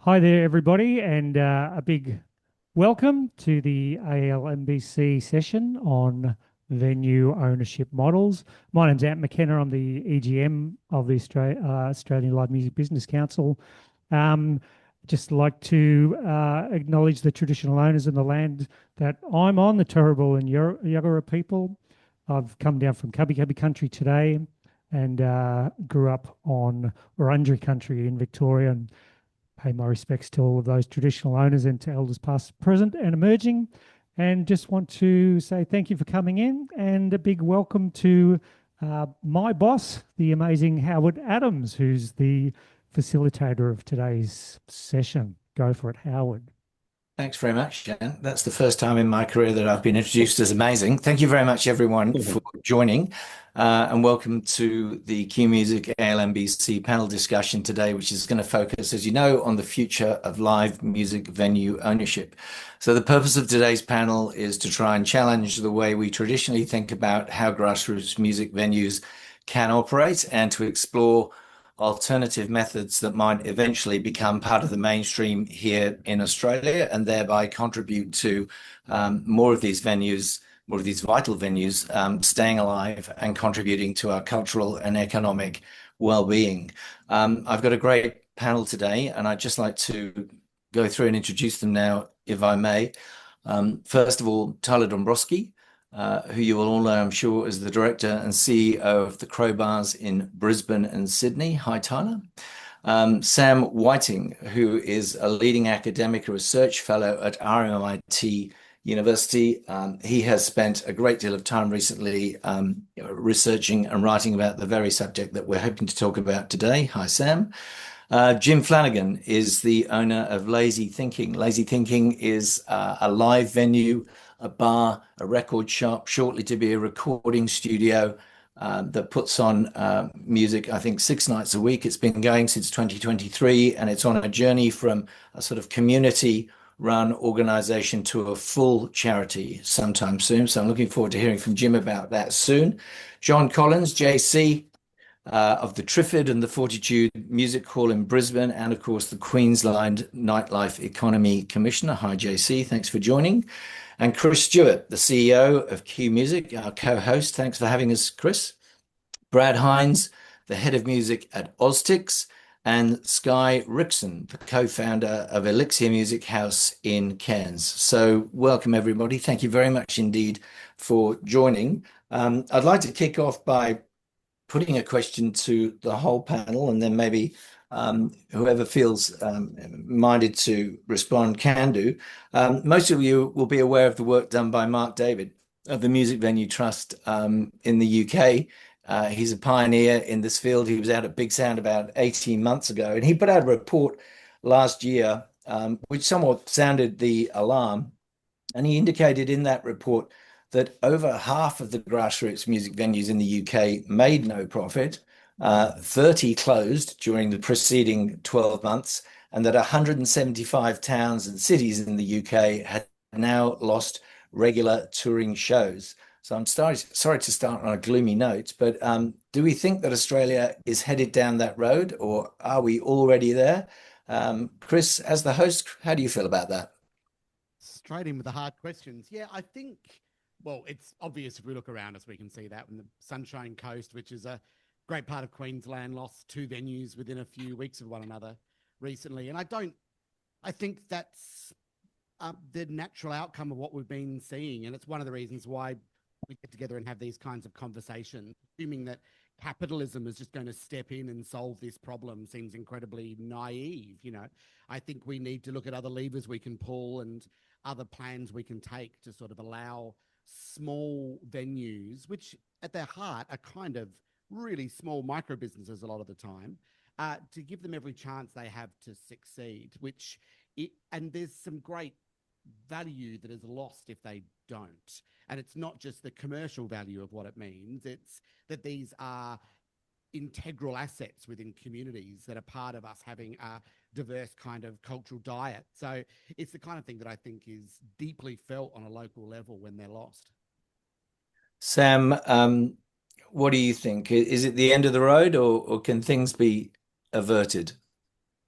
Hi there, everybody, and a big welcome to the ALMBC session on venue ownership models. My name's Ant McKenna. I'm the EGM of the Australian Live Music Business Council. Um, just like to acknowledge the traditional owners of the land that I'm on, the Turrbal and Yuggera people. I've come down from Cubby Cubby country today and grew up on Wurundjeri country in Victoria, and pay my respects to all of those traditional owners and to elders past, present, and emerging. And just want to say thank you for coming in and a big welcome to my boss, the amazing Howard Adams, who's the facilitator of today's session. Go for it, Howard. Thanks very much, Jan. That's the first time in my career that I've been introduced as amazing. Thank you very much, everyone, for joining, and welcome to the QMusic ALMBC panel discussion today, which is going to focus, as you know, on the future of live music venue ownership. So the purpose of today's panel is to try and challenge the way we traditionally think about how grassroots music venues can operate and to explore alternative methods that might eventually become part of the mainstream here in Australia and thereby contribute to more of these venues, more of these vital venues staying alive and contributing to our cultural and economic well-being. I've got a great panel today, and I'd just like to go through and introduce them now, if I may. First of all, Tyla Dombroski, who you will all know, I'm sure, is the director and CEO of the Crowbars in Brisbane and Sydney. Hi, Tyler. Sam Whiting, who is a leading academic research fellow at RMIT University. He has spent a great deal of time recently researching and writing about the very subject that we're hoping to talk about today. Hi, Sam. Jim Flanagan is the owner of Lazy Thinking. Lazy Thinking is a live venue, a bar, a record shop, shortly to be a recording studio that puts on music, I think, 6 nights a week. It's been going since 2023, and it's on a journey from a sort of community-run organization to a full charity sometime soon. So I'm looking forward to hearing from Jim about that soon. John Collins, JC, of the Triffid and the Fortitude Music Hall in Brisbane, and of course the Queensland Nightlife Economy Commissioner. Hi, JC. Thanks for joining. And Kris Stewart, the CEO of QMusic, our co-host. Thanks for having us, Kris. Brad Hynds, the head of music at Oztix, and Skye Rixon, the co-founder of Elixir Music House in Cairns. So welcome, everybody. Thank you very much indeed for joining. I'd like to kick off by putting a question to the whole panel, and then maybe whoever feels minded to respond can do. Most of you will be aware of the work done by Mark David of the Music Venue Trust in the UK. He's a pioneer in this field. He was out at Big Sound about 18 months ago, and he put out a report last year which somewhat sounded the alarm. And he indicated in that report that over half of the grassroots music venues in the UK made no profit, 30 closed during the preceding 12 months, and that 175 towns and cities in the UK had now lost regular touring shows. So I'm sorry to start on a gloomy note, but do we think that Australia is headed down that road, or are we already there? Kris, as the host, how do you feel about that? Straight in with the hard questions. Yeah, I think, well, it's obvious if we look around us, we can see that in the Sunshine Coast, which is a great part of Queensland, lost 2 venues within a few weeks of one another recently. And I think that's the natural outcome of what we've been seeing. And it's one of the reasons why we get together and have these kinds of conversations. Assuming that capitalism is just going to step in and solve this problem seems incredibly naive. I think we need to look at other levers we can pull and other plans we can take to sort of allow small venues, which at their heart are kind of really small micro businesses a lot of the time, to give them every chance they have to succeed, and there's some great value that is lost if they don't. And it's not just the commercial value of what it means, it's that these are integral assets within communities that are part of us having a diverse kind of cultural diet. So it's the kind of thing that I think is deeply felt on a local level when they're lost. Sam, what do you think? Is it the end of the road, or can things be averted?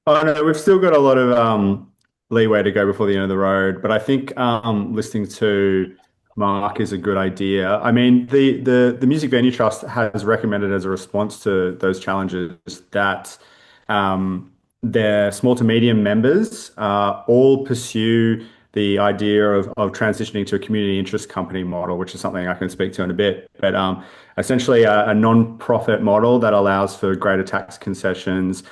Oh no, we've still got a lot of leeway to go before the end of the road, but I think listening to Mark is a good idea. I mean, the Music Venue Trust has recommended as a response to those challenges that their small to medium members all pursue the idea of transitioning to a community interest company model, which is something I can speak to in a bit. But essentially, a non-profit model that allows for greater tax concessions,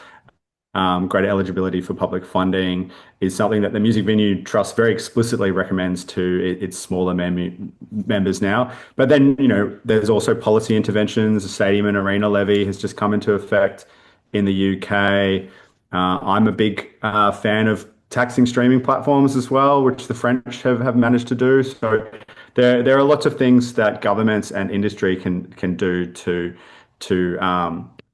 greater eligibility for public funding is something that the Music Venue Trust very explicitly recommends to its smaller members now. But then, there's also policy interventions. The stadium and arena levy has just come into effect in the UK. I'm a big fan of taxing streaming platforms as well, which the French have managed to do. So there are lots of things that governments and industry can do to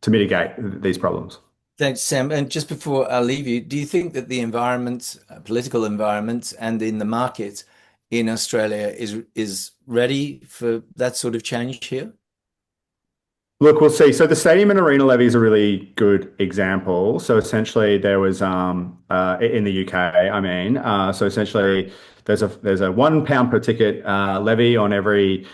mitigate these problems. Thanks, Sam. And just before I leave you, do you think that the environment, political environment, and in the market in Australia is ready for that sort of change here? Look, we'll see. So the stadium and arena levy is a really good example. So essentially, there was in the UK. So essentially, there's a £1 per ticket levy on every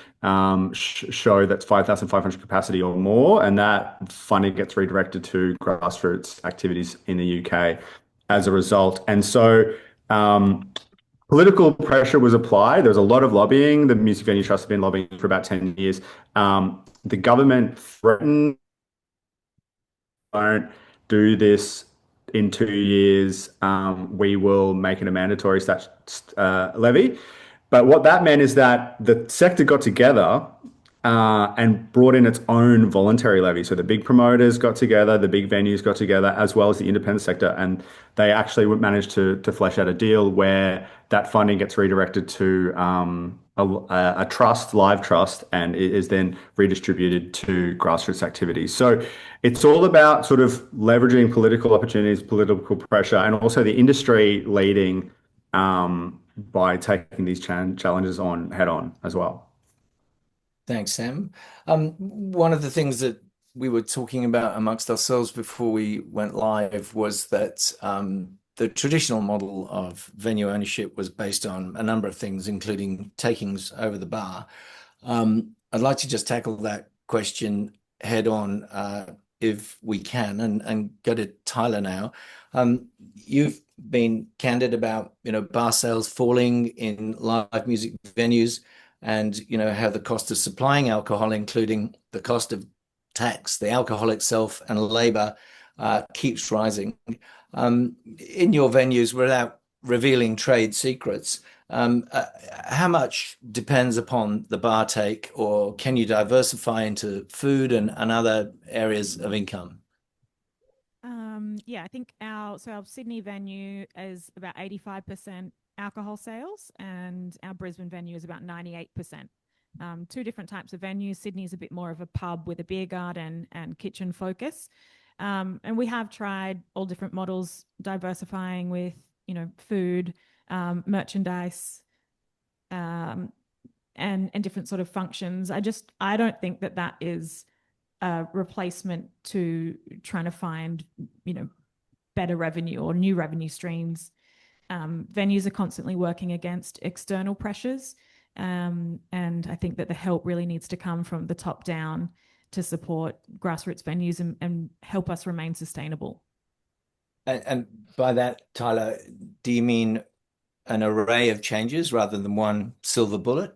show that's 5,500 capacity or more, and that funding gets redirected to grassroots activities in the UK as a result. And so political pressure was applied. There was a lot of lobbying. The Music Venue Trust has been lobbying for about 10 years. The government threatened, don't do this in 2 years, we will make it a mandatory levy. But what that meant is that the sector got together and brought in its own voluntary levy. So the big promoters got together, the big venues got together, as well as the independent sector, and they actually managed to flesh out a deal where that funding gets redirected to a trust, live trust, and it is then redistributed to grassroots activities. So it's all about sort of leveraging political opportunities, political pressure, and also the industry leading by taking these challenges on head on as well. Thanks, Sam. One of the things that we were talking about amongst ourselves before we went live was that the traditional model of venue ownership was based on a number of things, including takings over the bar. I'd like to just tackle that question head on if we can, and go to Tyla now. You've been candid about bar sales falling in live music venues, and how the cost of supplying alcohol, including the cost of tax, the alcohol itself, and labor, keeps rising. In your venues, without revealing trade secrets, how much depends upon the bar take, or can you diversify into food and other areas of income? Yeah, I think our Sydney venue is about 85% alcohol sales, and our Brisbane venue is about 98%. Two different types of venues. Sydney is a bit more of a pub with a beer garden and kitchen focus. And we have tried all different models, diversifying with, food, merchandise, and different sort of functions. I don't think that is a replacement to trying to find, better revenue or new revenue streams. Venues are constantly working against external pressures. And I think that the help really needs to come from the top down to support grassroots venues and help us remain sustainable. And by that, Tyla, do you mean an array of changes rather than one silver bullet?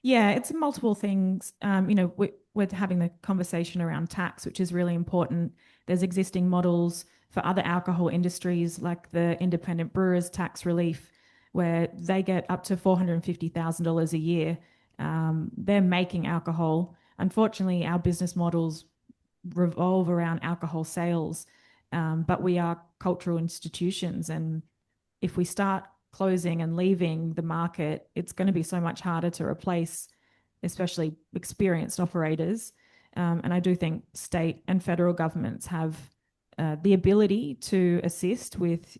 Yeah, it's multiple things. We're having the conversation around tax, which is really important. There's existing models for other alcohol industries, like the independent brewers tax relief, where they get up to $450,000 a year. They're making alcohol. Unfortunately, our business models revolve around alcohol sales, but we are cultural institutions. And if we start closing and leaving the market, it's going to be so much harder to replace, especially experienced operators. And I do think state and federal governments have the ability to assist with,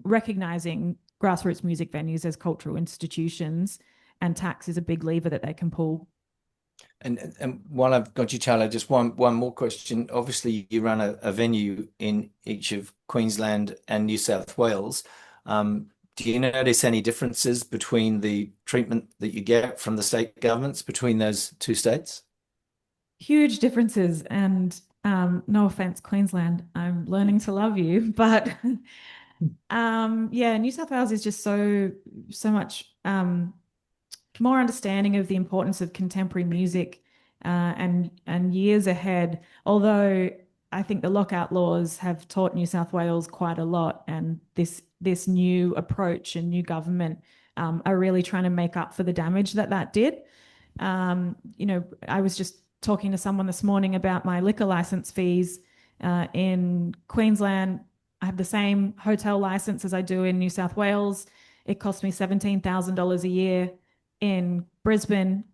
recognizing grassroots music venues as cultural institutions, and tax is a big lever that they can pull. And while I've got you, Tyler, just one more question. Obviously, you run a venue in each of Queensland and New South Wales. Do you notice any differences between the treatment that you get from the state governments between those two states? Huge differences. And no offense, Queensland, I'm learning to love you. But yeah, New South Wales is just so much more understanding of the importance of contemporary music and years ahead. Although I think the lockout laws have taught New South Wales quite a lot, and this new approach and new government are really trying to make up for the damage that did. I was just talking to someone this morning about my liquor license fees in Queensland. I have the same hotel license as I do in New South Wales. It costs me $17,000 a year. In Brisbane,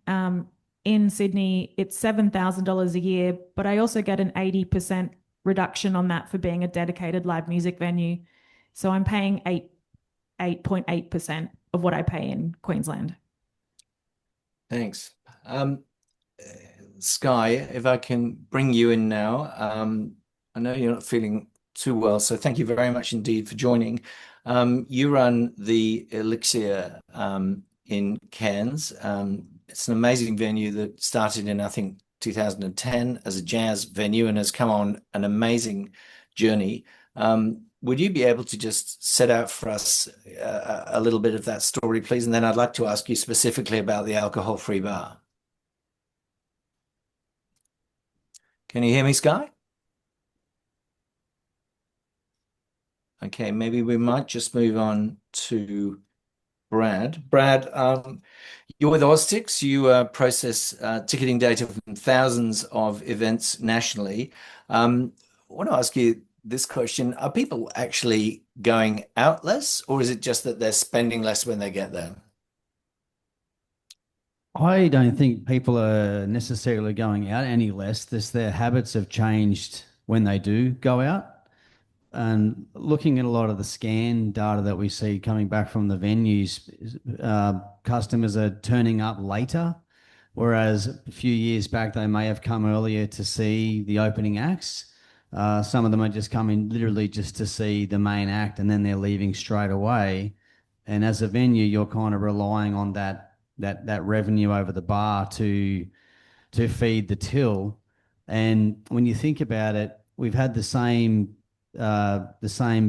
in Sydney, it's $7,000 a year, but I also get an 80% reduction on that for being a dedicated live music venue. So I'm paying 8.8% of what I pay in Queensland. Thanks. Sky, if I can bring you in now. I know you're not feeling too well, so thank you very much indeed for joining. You run the Elixir in Cairns. It's an amazing venue that started in, I think, 2010 as a jazz venue and has come on an amazing journey. Would you be able to just set out for us a little bit of that story, please? And then I'd like to ask you specifically about the alcohol-free bar. Can you hear me, Sky? Okay, maybe we might just move on to Brad. Brad, you're with Oztix. You process ticketing data from thousands of events nationally. I want to ask you this question. Are people actually going out less, or is it just that they're spending less when they get there? I don't think people are necessarily going out any less. Their habits have changed when they do go out. And looking at a lot of the scan data that we see coming back from the venues, customers are turning up later, whereas a few years back they may have come earlier to see the opening acts. Some of them are just coming literally just to see the main act, and then they're leaving straight away. And as a venue, you're kind of relying on that revenue over the bar to feed the till. And when you think about it, we've had the same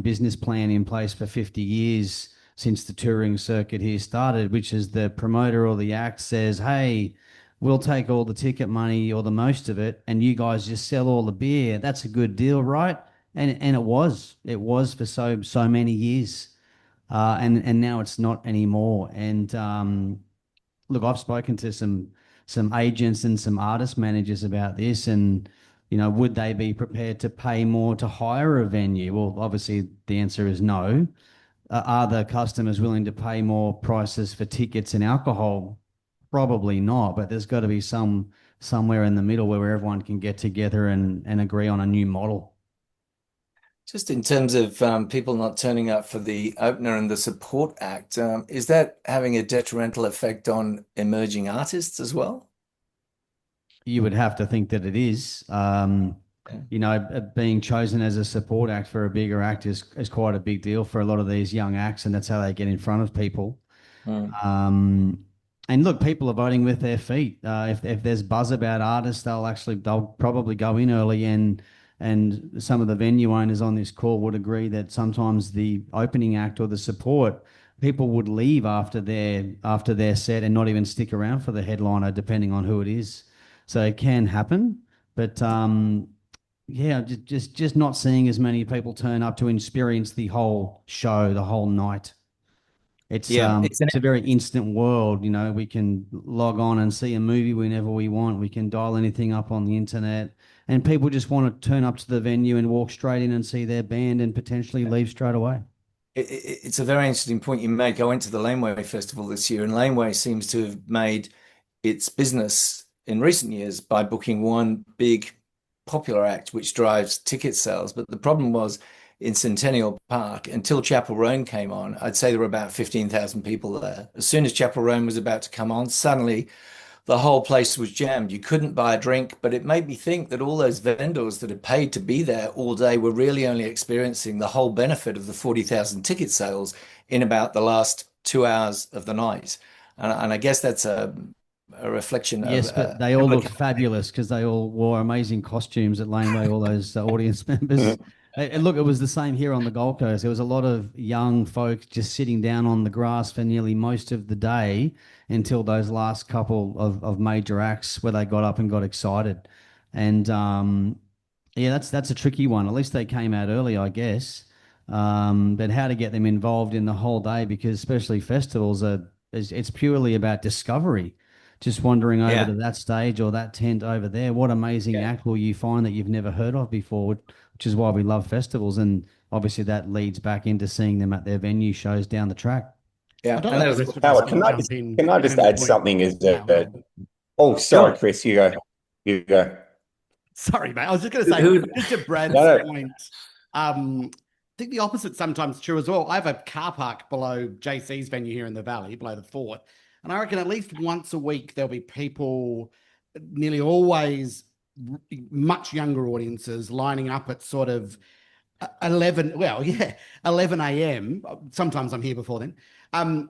business plan in place for 50 years since the touring circuit here started, which is the promoter or the act says, hey, we'll take all the ticket money or the most of it, and you guys just sell all the beer. That's a good deal, right? And it was for so many years. And now it's not anymore. And look, I've spoken to some agents and some artist managers about this, and would they be prepared to pay more to hire a venue? Well, obviously the answer is no. Are the customers willing to pay more prices for tickets and alcohol? Probably not, but there's got to be somewhere in the middle where everyone can get together and agree on a new model. Just in terms of people not turning up for the opener and the support act, is that having a detrimental effect on emerging artists as well? You would have to think that it is. Being chosen as a support act for a bigger act is quite a big deal for a lot of these young acts, and that's how they get in front of people. And look, people are voting with their feet. If there's buzz about artists, they'll probably go in early, and some of the venue owners on this call would agree that sometimes the opening act or the support, people would leave after their set and not even stick around for the headliner, depending on who it is. So it can happen, but just not seeing as many people turn up to experience the whole show, the whole night. It's a very instant world. We can log on and see a movie whenever we want. We can dial anything up on the internet, and people just want to turn up to the venue and walk straight in and see their band and potentially leave straight away. It's a very interesting point you make. I went to the Laneway Festival this year, and Laneway seems to have made its business in recent years by booking one big popular act which drives ticket sales. But the problem was in Centennial Park, until Chapel Roan came on, I'd say there were about 15,000 people there. As soon as Chapel Roan was about to come on, suddenly the whole place was jammed. You couldn't buy a drink, but it made me think that all those vendors that had paid to be there all day were really only experiencing the whole benefit of the 40,000 ticket sales in about the last 2 hours of the night. And I guess that's a reflection Yes, of but they all looked fabulous because they all wore amazing costumes at Laneway, all those audience members. And look, it was the same here on the Gold Coast. There was a lot of young folk just sitting down on the grass for nearly most of the day until those last couple of major acts where they got up and got excited. And yeah, that's a tricky one. At least they came out early, I guess. But how to get them involved in the whole day, because especially festivals it's purely about discovery. Just wandering over to that stage or that tent over there. What amazing act will you find that you've never heard of before, which is why we love festivals. And obviously that leads back into seeing them at their venue shows down the track. Yeah. Howard, can I just add something as oh, sorry, Kris, you go. You go. Sorry, mate. I was just going to say, just to Brad's point, I think the opposite's sometimes true as well. I have a car park below JC's venue here in the Valley, below the fort. And I reckon at least once a week, there'll be people, nearly always much younger audiences, lining up at sort of 11 a.m. Sometimes I'm here before then. And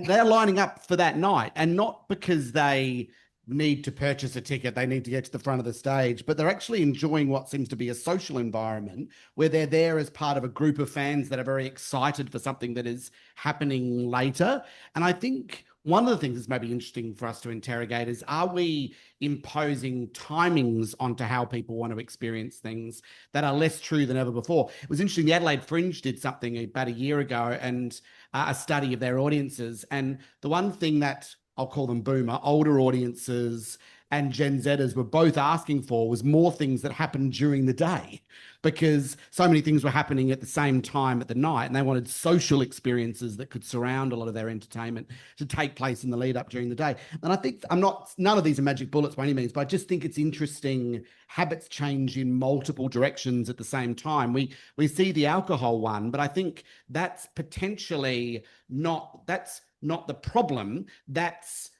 they're lining up for that night, and not because they need to purchase a ticket, they need to get to the front of the stage, but they're actually enjoying what seems to be a social environment where they're there as part of a group of fans that are very excited for something that is happening later. And I think one of the things that's maybe interesting for us to interrogate is, are we imposing timings onto how people want to experience things that are less true than ever before? It was interesting, the Adelaide Fringe did something about a year ago, and a study of their audiences. And the one thing that I'll call them boomer, older audiences and Gen Zers were both asking for was more things that happened during the day, because so many things were happening at the same time at the night, and they wanted social experiences that could surround a lot of their entertainment to take place in the lead up during the day. And I think none of these are magic bullets by any means, but I just think it's interesting. Habits change in multiple directions at the same time. We see the alcohol one, but I think that's potentially not the problem. That's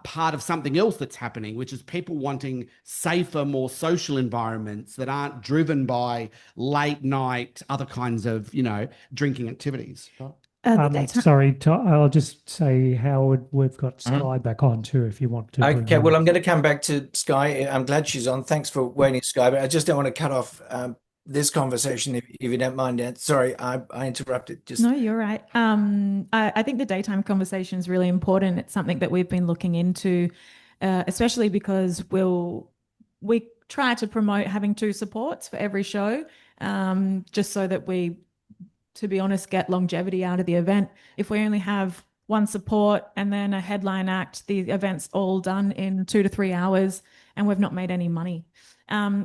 part of something else that's happening, which is people wanting safer, more social environments that aren't driven by late night, other kinds of, drinking activities. Sorry, I'll just say, Howard, we've got Sky back on too, if you want to. Okay, well, I'm going to come back to Sky. I'm glad she's on. Thanks for waiting, Sky, but I just don't want to cut off this conversation, if you don't mind. Sorry, I interrupted. No, you're right. I think the daytime conversation is really important. It's something that we've been looking into, especially because we try to promote having 2 supports for every show, just so that we, to be honest, get longevity out of the event. If we only have 1 support and then a headline act, the event's all done in 2 to 3 hours, and we've not made any money.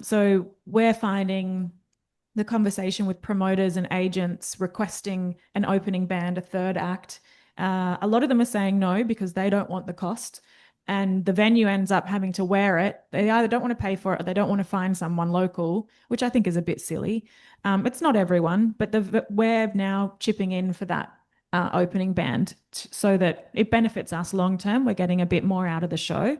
So we're finding the conversation with promoters and agents requesting an opening band, a 3rd act. A lot of them are saying no because they don't want the cost, and the venue ends up having to wear it. They either don't want to pay for it or they don't want to find someone local, which I think is a bit silly. It's not everyone, but we're now chipping in for that opening band so that it benefits us long term. We're getting a bit more out of the show.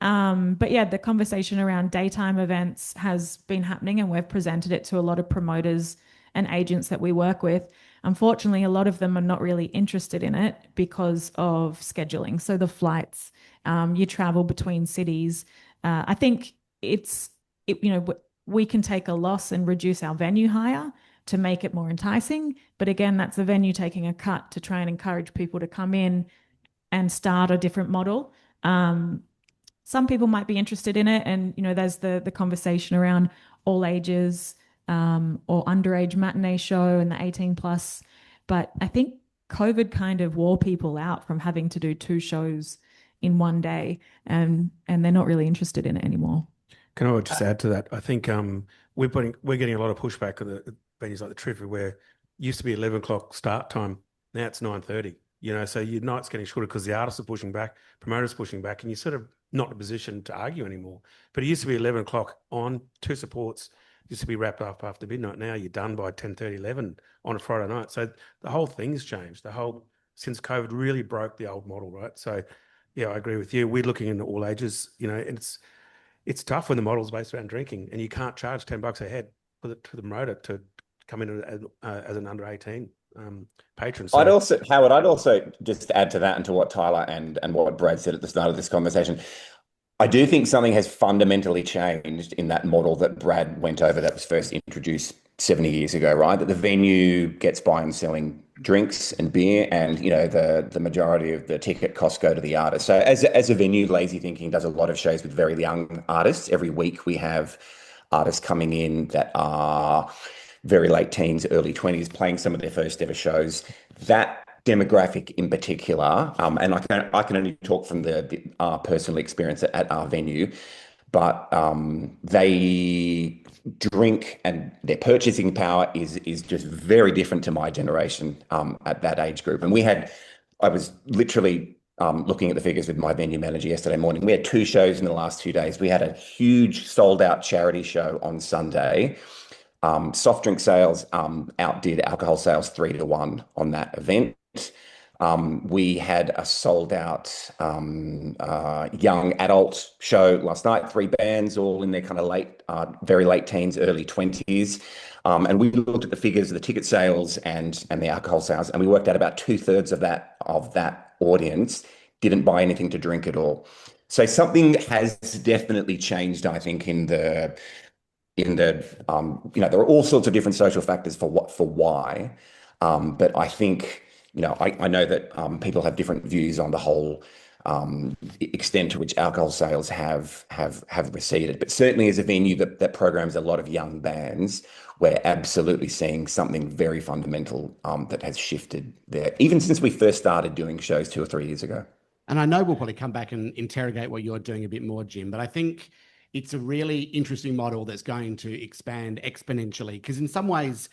But yeah, the conversation around daytime events has been happening, and we've presented it to a lot of promoters and agents that we work with. Unfortunately, a lot of them are not really interested in it because of scheduling. So the flights, you travel between cities. I think we can take a loss and reduce our venue hire to make it more enticing. But again, that's the venue taking a cut to try and encourage people to come in and start a different model. Some people might be interested in it, and there's the conversation around all ages or underage matinee show and the 18 plus. But I think COVID kind of wore people out from having to do 2 shows in one day, and they're not really interested in it anymore. Can I just add to that? I think we're getting a lot of pushback on the venues like the Trivia, where it used to be 11 o'clock start time. Now it's 9:30. So your night's getting shorter because the artists are pushing back, promoters pushing back, and you're sort of not in a position to argue anymore. But it used to be 11 o'clock on, 2 supports, used to be wrapped up after midnight. Now you're done by 10:30, 11 on a Friday night. So the whole thing's changed. Since COVID really broke the old model, right? So Yeah, I agree with you. We're looking into all ages, and it's tough when the model's based around drinking, and you can't charge $10 a head to the promoter to come in as an under 18 patron. So, Howard, I'd also just add to that and to what Tyla and what Brad said at the start of this conversation. I do think something has fundamentally changed in that model that Brad went over that was first introduced 70 years ago, right? That the venue gets by and selling drinks and beer, and the majority of the ticket costs go to the artist. So as a venue, Lazy Thinking does a lot of shows with very young artists. Every week we have artists coming in that are very late teens, early 20s, playing some of their first ever shows. That demographic in particular, and I can only talk from our personal experience at our venue, but they drink and their purchasing power is just very different to my generation at that age group. And I was literally looking at the figures with my venue manager yesterday morning. We had 2 shows in the last 2 days. We had a huge sold out charity show on Sunday. Soft drink sales outdid alcohol sales 3-1 on that event. We had a sold out young adult show last night, 3 bands, all in their kind of very late teens, early 20s. And we looked at the figures of the ticket sales and the alcohol sales, and we worked out about 2/3 of that audience didn't buy anything to drink at all. So something has definitely changed, I think, there are all sorts of different social factors for why, but I think, I know that people have different views on the whole extent to which alcohol sales have receded. But certainly as a venue that programs a lot of young bands, we're absolutely seeing something very fundamental that has shifted there, even since we first started doing shows 2 or 3 years ago. And I know we'll probably come back and interrogate what you're doing a bit more, Jim, but I think it's a really interesting model that's going to expand exponentially, because in some ways,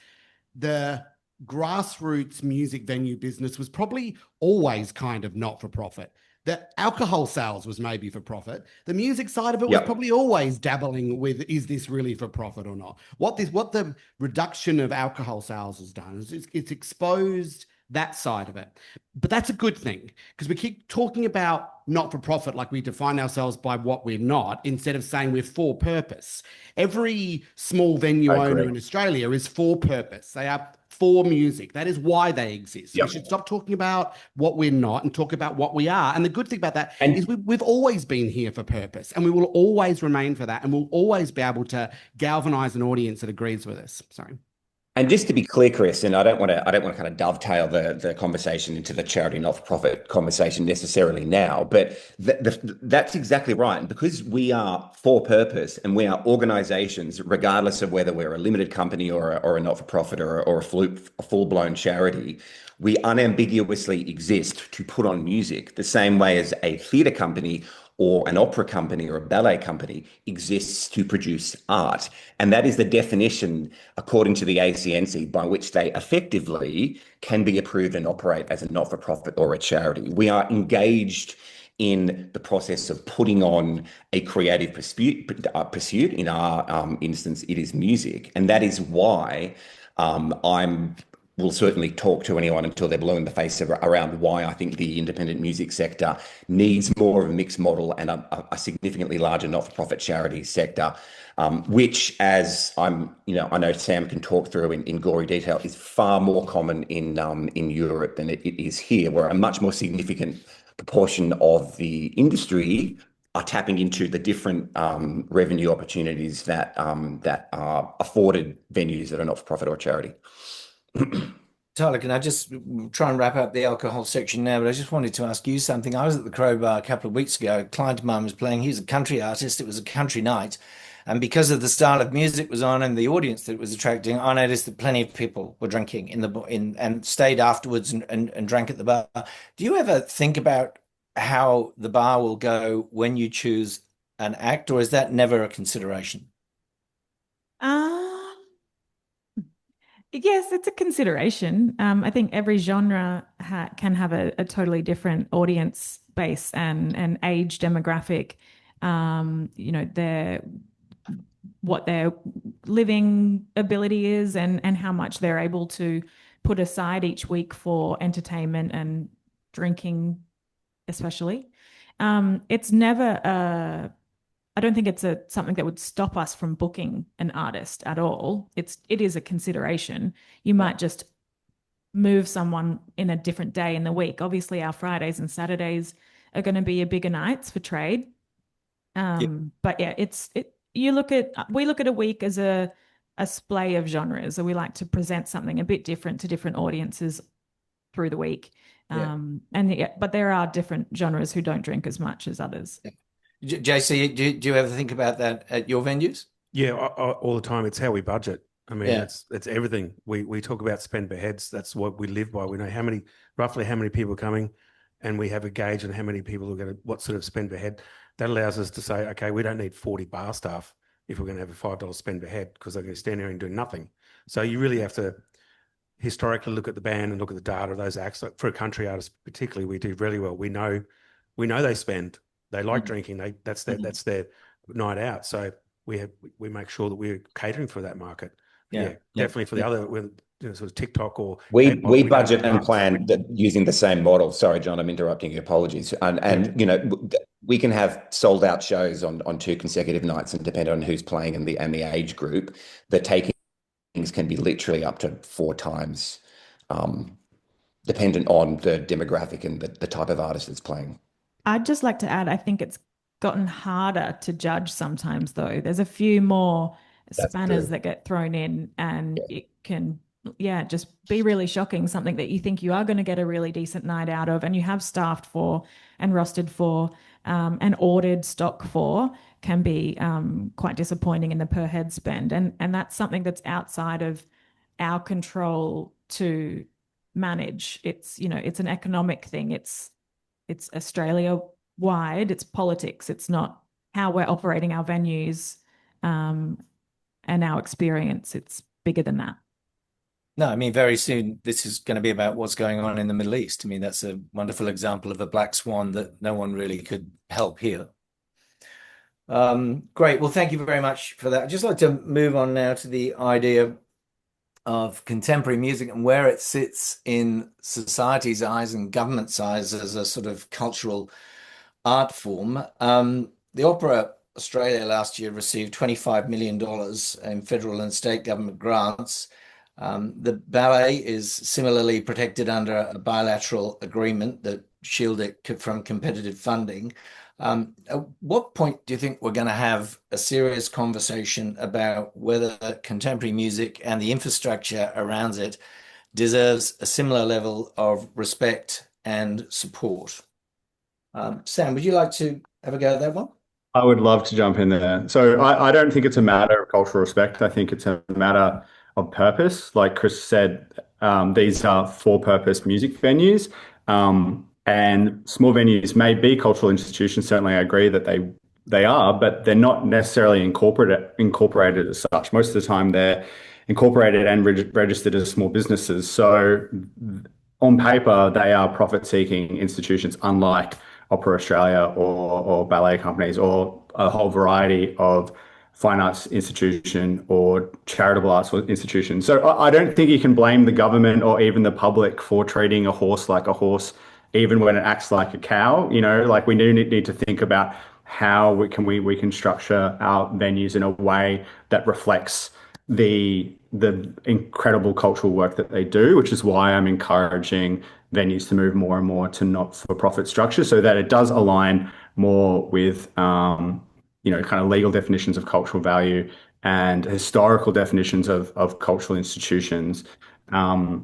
the grassroots music venue business was probably always kind of not for profit. The alcohol sales was maybe for profit. The music side of it was probably always dabbling with, is this really for profit or not? What the reduction of alcohol sales has done is it's exposed that side of it. But that's a good thing, because we keep talking about not-for-profit like we define ourselves by what we're not, instead of saying we're for purpose. Every small venue owner in Australia is for purpose. They are for music. That is why they exist. We should stop talking about what we're not and talk about what we are. And the good thing about that is we've always been here for purpose, and we will always remain for that, and we'll always be able to galvanize an audience that agrees with us. Sorry. And just to be clear, Kris, and I don't want to kind of dovetail the conversation into the charity not-for-profit conversation necessarily now, but that's exactly right. And because we are for purpose and we are organizations, regardless of whether we're a limited company or a not-for-profit or a full-blown charity, we unambiguously exist to put on music the same way as a theatre company or an opera company or a ballet company exists to produce art. And that is the definition, according to the ACNC, by which they effectively can be approved and operate as a not-for-profit or a charity. We are engaged in the process of putting on a creative pursuit. In our instance, it is music. And that is why will certainly talk to anyone until they're blue in the face around why I think the independent music sector needs more of a mixed model and a significantly larger not-for-profit charity sector, which, as I know Sam can talk through in gory detail, is far more common in Europe than it is here, where a much more significant proportion of the industry are tapping into the different revenue opportunities that are afforded venues that are not-for-profit or charity. Tyla, can I just try and wrap up the alcohol section now? But I just wanted to ask you something. I was at the Crowbar a couple of weeks ago. A client of mine was playing. He's a country artist. It was a country night. And because of the style of music was on and the audience that it was attracting, I noticed that plenty of people were drinking and stayed afterwards and drank at the bar. Do you ever think about how the bar will go when you choose an act, or is that never a consideration? Yes, it's a consideration. I think every genre can have a totally different audience base and age demographic. What their living ability is and how much they're able to put aside each week for entertainment and drinking, especially. It's never I don't think it's something that would stop us from booking an artist at all. It is a consideration. You might just move someone in a different day in the week. Obviously, our Fridays and Saturdays are going to be your bigger nights for trade. But yeah, we look at a week as a splay of genres, or we like to present something a bit different to different audiences through the week. But there are different genres who don't drink as much as others. JC, do you ever think about that at your venues? Yeah, all the time. It's how we budget. I mean, it's everything. We talk about spend per heads. That's what we live by. We know roughly how many people are coming, and we have a gauge on how many people are going to, what sort of spend per head. That allows us to say, okay, we don't need 40 bar staff if we're going to have a $5 spend per head, because they're going to stand there and do nothing. So you really have to historically look at the band and look at the data of those acts. Like for a country artist particularly, we do really well. We know they spend. They like drinking. That's their night out. So we make sure that we're catering for that market. Yeah, definitely for the other, sort of TikTok or we budget and plan using the same model. Sorry, John, I'm interrupting you. Apologies. And we can have sold out shows on 2 consecutive nights, and depending on who's playing and the age group, the takings can be literally up to 4 times, dependent on the demographic and the type of artist that's playing. I'd just like to add, I think it's gotten harder to judge sometimes, though. There's a few more spanners that get thrown in, and it can, just be really shocking. Something that you think you are going to get a really decent night out of, and you have staffed for and rostered for and ordered stock for, can be quite disappointing in the per head spend. And that's something that's outside of our control to manage. It's, it's an economic thing. It's Australia wide, it's politics. It's not how we're operating our venues and our experience. It's bigger than that. No, I mean, very soon this is going to be about what's going on in the Middle East. I mean, that's a wonderful example of a black swan that no one really could help here. Great. Well, thank you very much for that. I'd just like to move on now to the idea of contemporary music and where it sits in society's eyes and government's eyes as a sort of cultural art form. The Opera Australia last year received $25 million in federal and state government grants. The ballet is similarly protected under a bilateral agreement that shield it from competitive funding. At what point do you think we're going to have a serious conversation about whether contemporary music and the infrastructure around it deserves a similar level of respect and support? Sam, would you like to have a go at that one? I would love to jump in there. So I don't think it's a matter of cultural respect. I think it's a matter of purpose. Like Kris said, these are for-purpose music venues. And small venues may be cultural institutions. Certainly, I agree that they are, but they're not necessarily incorporated as such. Most of the time, they're incorporated and registered as small businesses. So on paper, they are profit-seeking institutions, unlike Opera Australia or ballet companies or a whole variety of fine arts institution or charitable arts institutions. So I don't think you can blame the government or even the public for treating a horse like a horse, even when it acts like a cow. Like we do need to think about how we can structure our venues in a way that reflects the incredible cultural work that they do, which is why I'm encouraging venues to move more and more to not-for-profit structure, so that it does align more with kind of legal definitions of cultural value and historical definitions of cultural institutions. So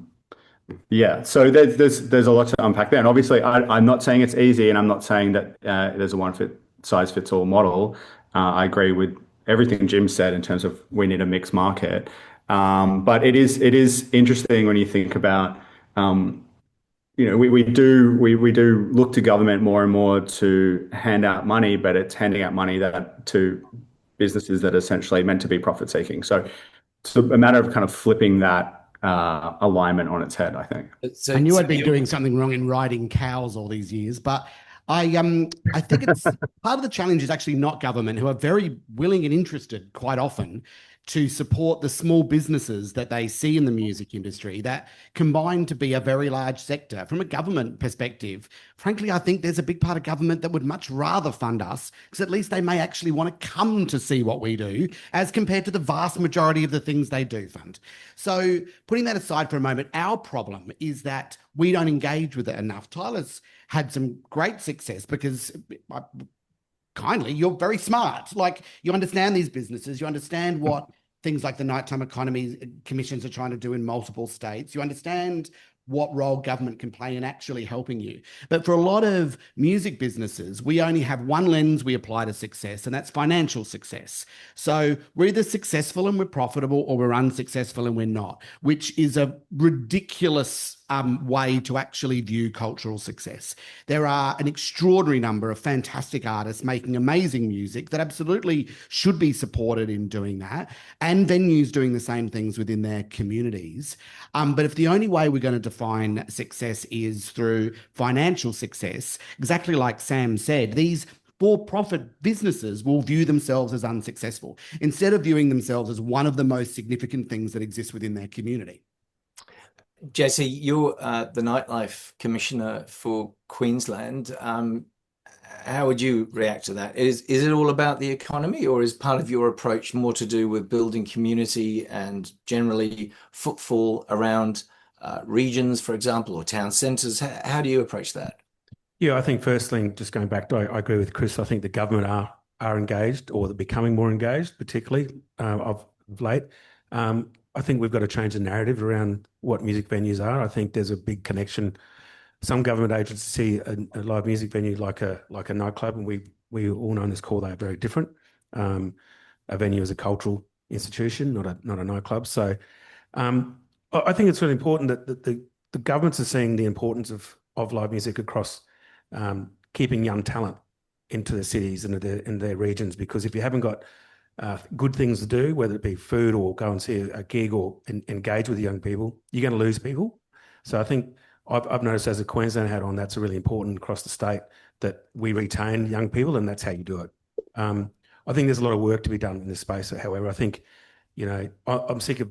there's a lot to unpack there, and obviously I'm not saying it's easy, and I'm not saying that there's a one-size-fits-all model. I agree with everything Jim said in terms of we need a mixed market, but it is interesting when you think about we do look to government more and more to hand out money, but it's handing out money to businesses that are essentially meant to be profit seeking. So it's a matter of kind of flipping that alignment on its head, I think. I knew I'd been doing something wrong in riding cows all these years, but I think it's part of the challenge is actually not government, who are very willing and interested quite often to support the small businesses that they see in the music industry that combine to be a very large sector. From a government perspective, frankly, I think there's a big part of government that would much rather fund us, because at least they may actually want to come to see what we do as compared to the vast majority of the things they do fund. So putting that aside for a moment, our problem is that we don't engage with it enough. Tyla's had some great success because kindly, you're very smart. Like, you understand these businesses, you understand what things like the nighttime economy commissions are trying to do in multiple states. You understand what role government can play in actually helping you. But for a lot of music businesses, we only have one lens we apply to success, and that's financial success. So we're either successful and we're profitable, or we're unsuccessful and we're not, which is a ridiculous way to actually view cultural success. There are an extraordinary number of fantastic artists making amazing music that absolutely should be supported in doing that, and venues doing the same things within their communities. But if the only way we're going to define success is through financial success, exactly like Sam said, these for-profit businesses will view themselves as unsuccessful instead of viewing themselves as one of the most significant things that exist within their community. Jesse, you're the Nightlife Commissioner for Queensland. How would you react to that? Is it all about the economy, or is part of your approach more to do with building community and generally footfall around regions, for example, or town centres? How do you approach that? Yeah, I think first thing, just going back to, I agree with Kris. I think the government are engaged, or they're becoming more engaged, particularly of late. I think we've got to change the narrative around what music venues are. I think there's a big connection. Some government agencies see a live music venue like a nightclub, and we all know in this call they are very different. A venue is a cultural institution, not a nightclub. So I think it's really important that the governments are seeing the importance of live music across keeping young talent into the cities and in their regions, because if you haven't got good things to do, whether it be food or go and see a gig or engage with young people, you're going to lose people. So I think I've noticed as a Queensland hat on, that's really important across the state, that we retain young people, and that's how you do it. I think there's a lot of work to be done in this space. However, I think, I'm sick of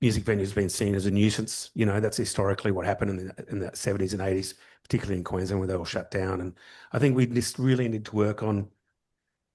music venues being seen as a nuisance. That's historically what happened in the 70s and 80s, particularly in Queensland, where they all shut down. And I think we just really need to work on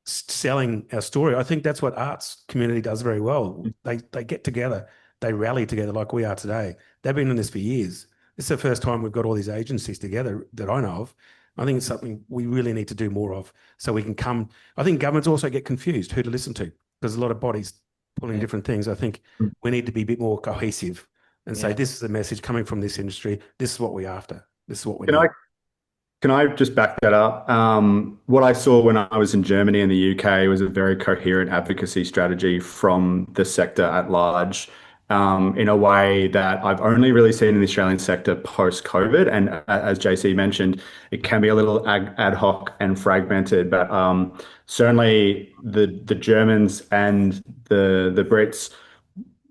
selling our story. I think that's what arts community does very well. They get together, they rally together like we are today. They've been in this for years. It's the first time we've got all these agencies together that I know of. I think it's something we really need to do more of, so we can come. I think governments also get confused who to listen to. There's a lot of bodies pulling different things. I think we need to be a bit more cohesive and say, this is a message coming from this industry. This is what we're after. This is what we need. Can I just back that up? What I saw when I was in Germany and the UK was a very coherent advocacy strategy from the sector at large, in a way that I've only really seen in the Australian sector post-COVID. And as JC mentioned, it can be a little ad hoc and fragmented, but certainly the Germans and the Brits,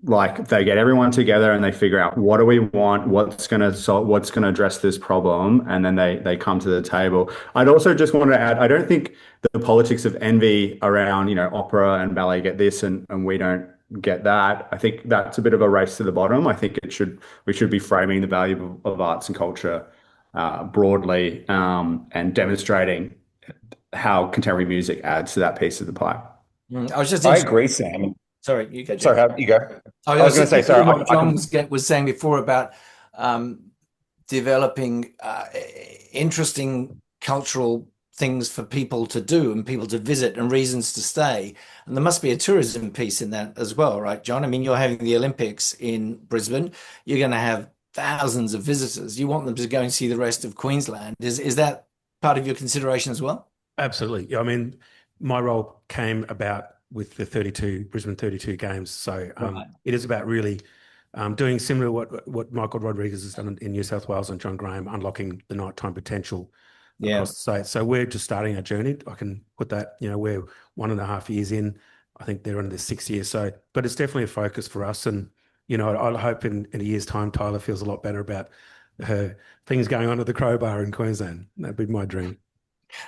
like, they get everyone together and they figure out, what do we want, what's going to address this problem, and then they come to the table. I'd also just want to add, I don't think the politics of envy around opera and ballet get this and we don't get that. I think that's a bit of a race to the bottom. I think we should be framing the value of arts and culture broadly, and demonstrating how contemporary music adds to that piece of the pie. I agree, Sam. Sorry, you go. Sorry, you go. I was going to say, sorry. What John was saying before about developing interesting cultural things for people to do and people to visit and reasons to stay. And there must be a tourism piece in that as well, right, John? I mean, you're having the Olympics in Brisbane. You're going to have thousands of visitors. You want them to go and see the rest of Queensland. Is that part of your consideration as well? Absolutely. I mean, my role came about with the Brisbane 32 games. So it is about really doing similar to what Michael Rodriguez has done in New South Wales and John Graham, unlocking the nighttime potential across the state. So we're just starting our journey. I can put that, we're 1.5 years in. I think they're in their 6th year. So, but it's definitely a focus for us. And, I hope in a year's time, Tyla feels a lot better about her things going on at the Crowbar in Queensland. That'd be my dream.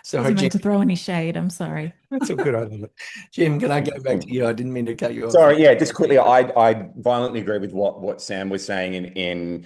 Sorry, Wasn't Jim. meant to throw any shade. I'm sorry. That's all good. I love it. Jim, can I go back to you? I didn't mean to cut you off. Sorry, yeah, just quickly, I violently agree with what Sam was saying in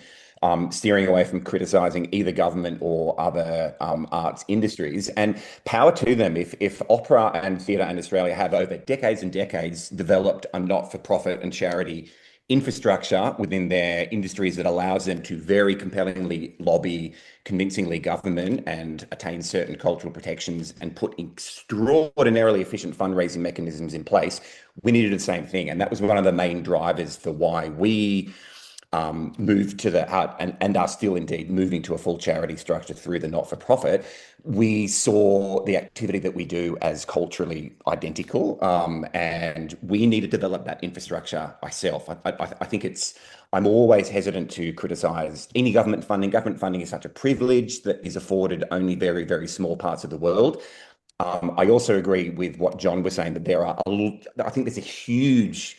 steering away from criticizing either government or other arts industries. And power to them. If opera and theatre and Australia have over decades and decades developed a not-for-profit and charity infrastructure within their industries that allows them to very compellingly lobby convincingly government and attain certain cultural protections and put extraordinarily efficient fundraising mechanisms in place, we needed the same thing. And that was one of the main drivers for why we moved to the art and are still indeed moving to a full charity structure through the not-for-profit. We saw the activity that we do as culturally identical, and we need to develop that infrastructure myself. I think I'm always hesitant to criticize any government funding. Government funding is such a privilege that is afforded only very, very small parts of the world. I also agree with what John was saying, that I think there's a huge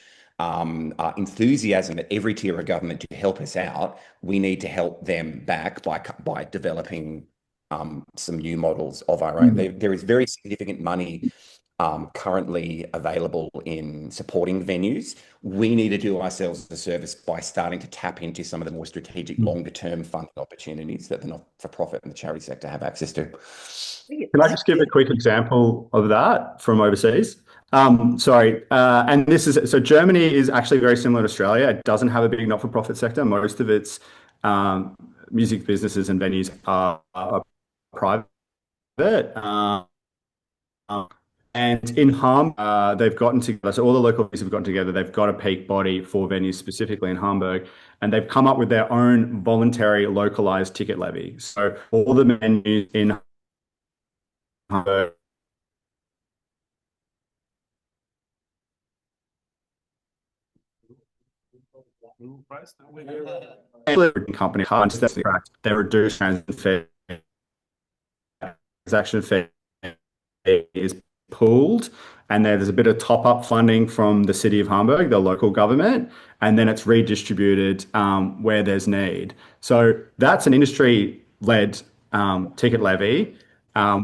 enthusiasm at every tier of government to help us out. We need to help them back by developing some new models of our own. There is very significant money currently available in supporting venues. We need to do ourselves a service by starting to tap into some of the more strategic, longer-term funding opportunities that the not-for-profit and the charity sector have access to. Can I just give a quick example of that from overseas? And this is, so Germany is actually very similar to Australia. It doesn't have a big not-for-profit sector. Most of its music businesses and venues are private. And in Hamburg, they've gotten together, so all the local venues have gotten together. They've got a peak body for venues specifically in Hamburg, and they've come up with their own voluntary localized ticket levy. So all the venues in Hamburg company they reduce transaction fee is pooled, and there's a bit of top-up funding from the city of Hamburg, the local government, and then it's redistributed where there's need. So that's an industry-led ticket levy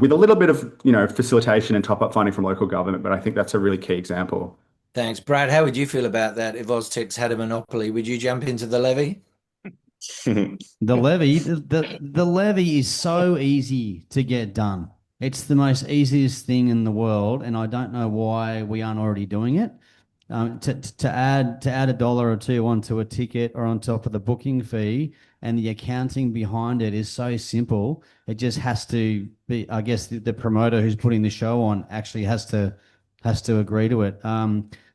with a little bit of facilitation and top-up funding from local government, but I think that's a really key example. Thanks. Brad, how would you feel about that if Oztix had a monopoly? Would you jump into the levy? The levy is so easy to get done. It's the most easiest thing in the world, and I don't know why we aren't already doing it. To add $1 or $2 onto a ticket or on top of the booking fee, and the accounting behind it is so simple. It just has to be, I guess, the promoter who's putting the show on actually has to agree to it.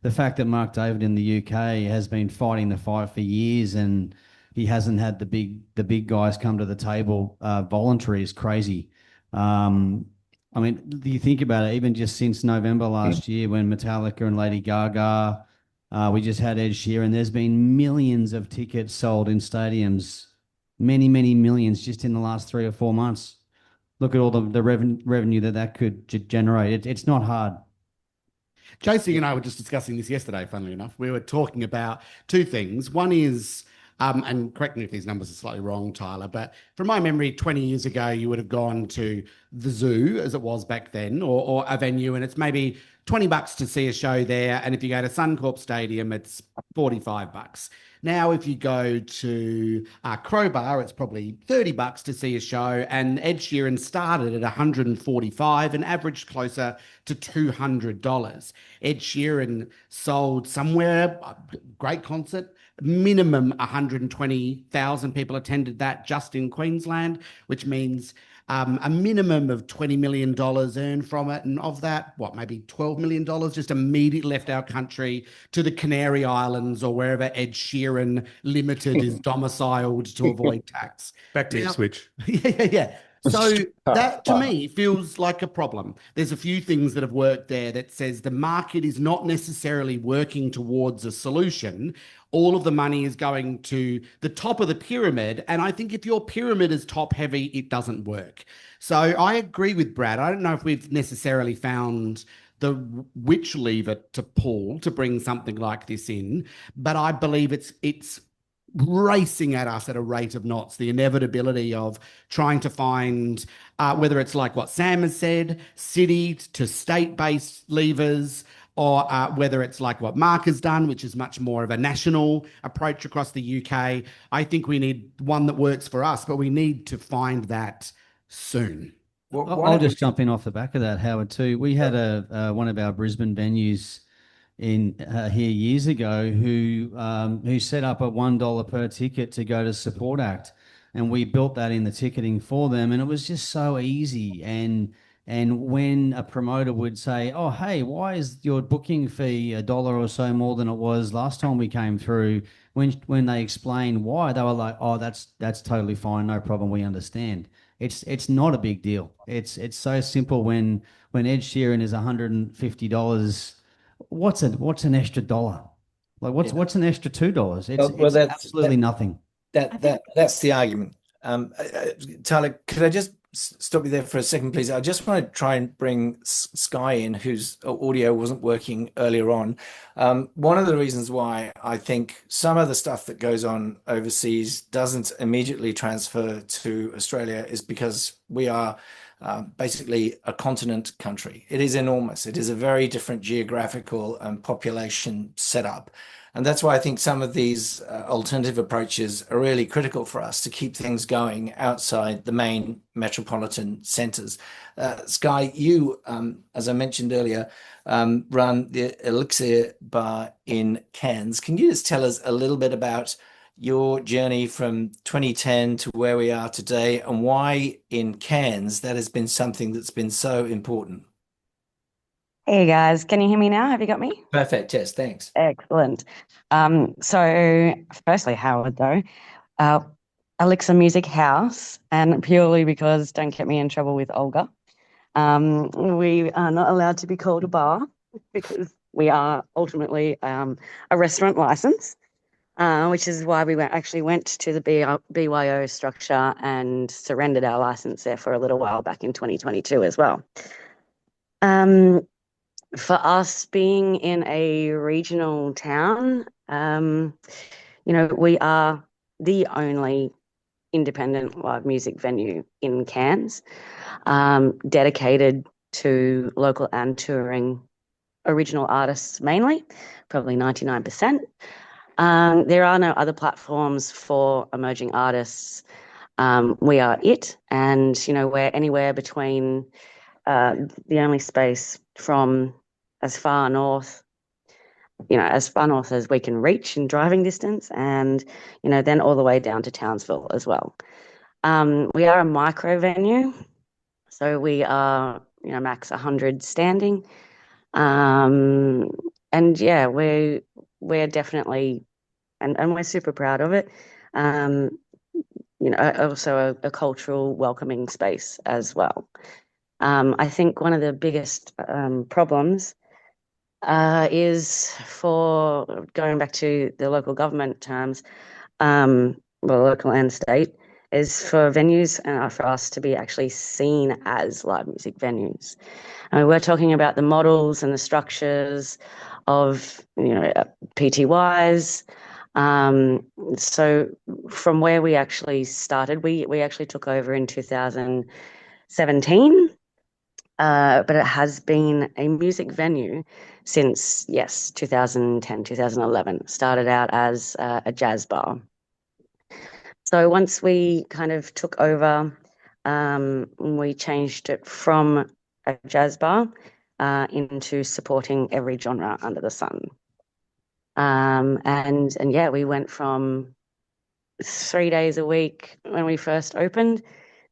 The fact that Mark David in the UK has been fighting the fight for years and he hasn't had the big guys come to the table voluntary is crazy. I mean, you think about it, even just since November last year when Metallica and Lady Gaga, we just had Ed Sheeran, there's been millions of tickets sold in stadiums, many, many millions just in the last 3 or 4 months. Look at all the revenue that could generate. It's not hard. Josie and I were just discussing this yesterday, funnily enough. We were talking about two things. One is, and correct me if these numbers are slightly wrong, Tyler, but from my memory, 20 years ago, you would have gone to the zoo, as it was back then, or a venue, and it's maybe $20 to see a show there. And if you go to Suncorp Stadium, it's $45. Now, if you go to Crowbar, it's probably $30 to see a show. And Ed Sheeran started at $145 and averaged closer to $200. Ed Sheeran sold somewhere, great concert, minimum 120,000 people attended that just in Queensland, which means a minimum of $20 million earned from it. And of that, maybe $12 million just immediately left our country to the Canary Islands or wherever Ed Sheeran Limited is domiciled to avoid tax. Back to Ipswich. Yeah. So that to me feels like a problem. There's a few things that have worked there that says the market is not necessarily working towards a solution. All of the money is going to the top of the pyramid. And I think if your pyramid is top heavy, it doesn't work. So I agree with Brad. I don't know if we've necessarily found which lever to pull to bring something like this in, but I believe it's racing at us at a rate of knots. The inevitability of trying to find, whether it's like what Sam has said, city to state-based levers, or whether it's like what Mark has done, which is much more of a national approach across the UK. I think we need one that works for us, but we need to find that soon. I'll just jump in off the back of that, Howard, too. We had one of our Brisbane venues in here years ago who set up a $1 per ticket to go to support act, and we built that in the ticketing for them, and it was just so easy. And when a promoter would say, "Oh, hey, why is your booking fee $1 or so more than it was last time we came through?" When they explained why, they were like, "Oh, that's totally fine, no problem, we understand." It's not a big deal. It's so simple. When Ed Sheeran is $150, what's an extra dollar? Like what's an extra $2? It's absolutely nothing. That's the argument. Tyler, could I just stop you there for a second, please? I just want to try and bring Sky in, whose audio wasn't working earlier on. One of the reasons why I think some of the stuff that goes on overseas doesn't immediately transfer to Australia is because we are basically a continent country. It is enormous. It is a very different geographical and population setup. And that's why I think some of these alternative approaches are really critical for us to keep things going outside the main metropolitan centres. Sky, you, as I mentioned earlier, run the Elixir bar in Cairns. Can you just tell us a little bit about your journey from 2010 to where we are today, and why in Cairns that has been something that's been so important? Hey guys, can you hear me now? Have you got me? Perfect. Yes, thanks. Excellent. So firstly, Howard, though, Elixir Music House, and purely because, don't get me in trouble with Olga, we are not allowed to be called a bar because we are ultimately a restaurant license, which is why we actually went to the BYO structure and surrendered our license there for a little while back in 2022 as well. For us being in a regional town, we are the only independent live music venue in Cairns, dedicated to local and touring original artists mainly, probably 99%. There are no other platforms for emerging artists. We are it, and we're anywhere between the only space from as far north as we can reach in driving distance, and then all the way down to Townsville as well. We are a micro venue, so we are max 100 standing, and yeah, we're definitely and we're super proud of it. Also a cultural welcoming space as well. I think one of the biggest problems is, for going back to the local government terms, local and state, is for venues and for us to be actually seen as live music venues. I mean, we're talking about the models and the structures of PTYs. So from where we actually started, we actually took over in 2017. But it has been a music venue since, 2010, 2011. Started out as a jazz bar. So once we kind of took over, we changed it from a jazz bar into supporting every genre under the sun. And we went from 3 days a week when we first opened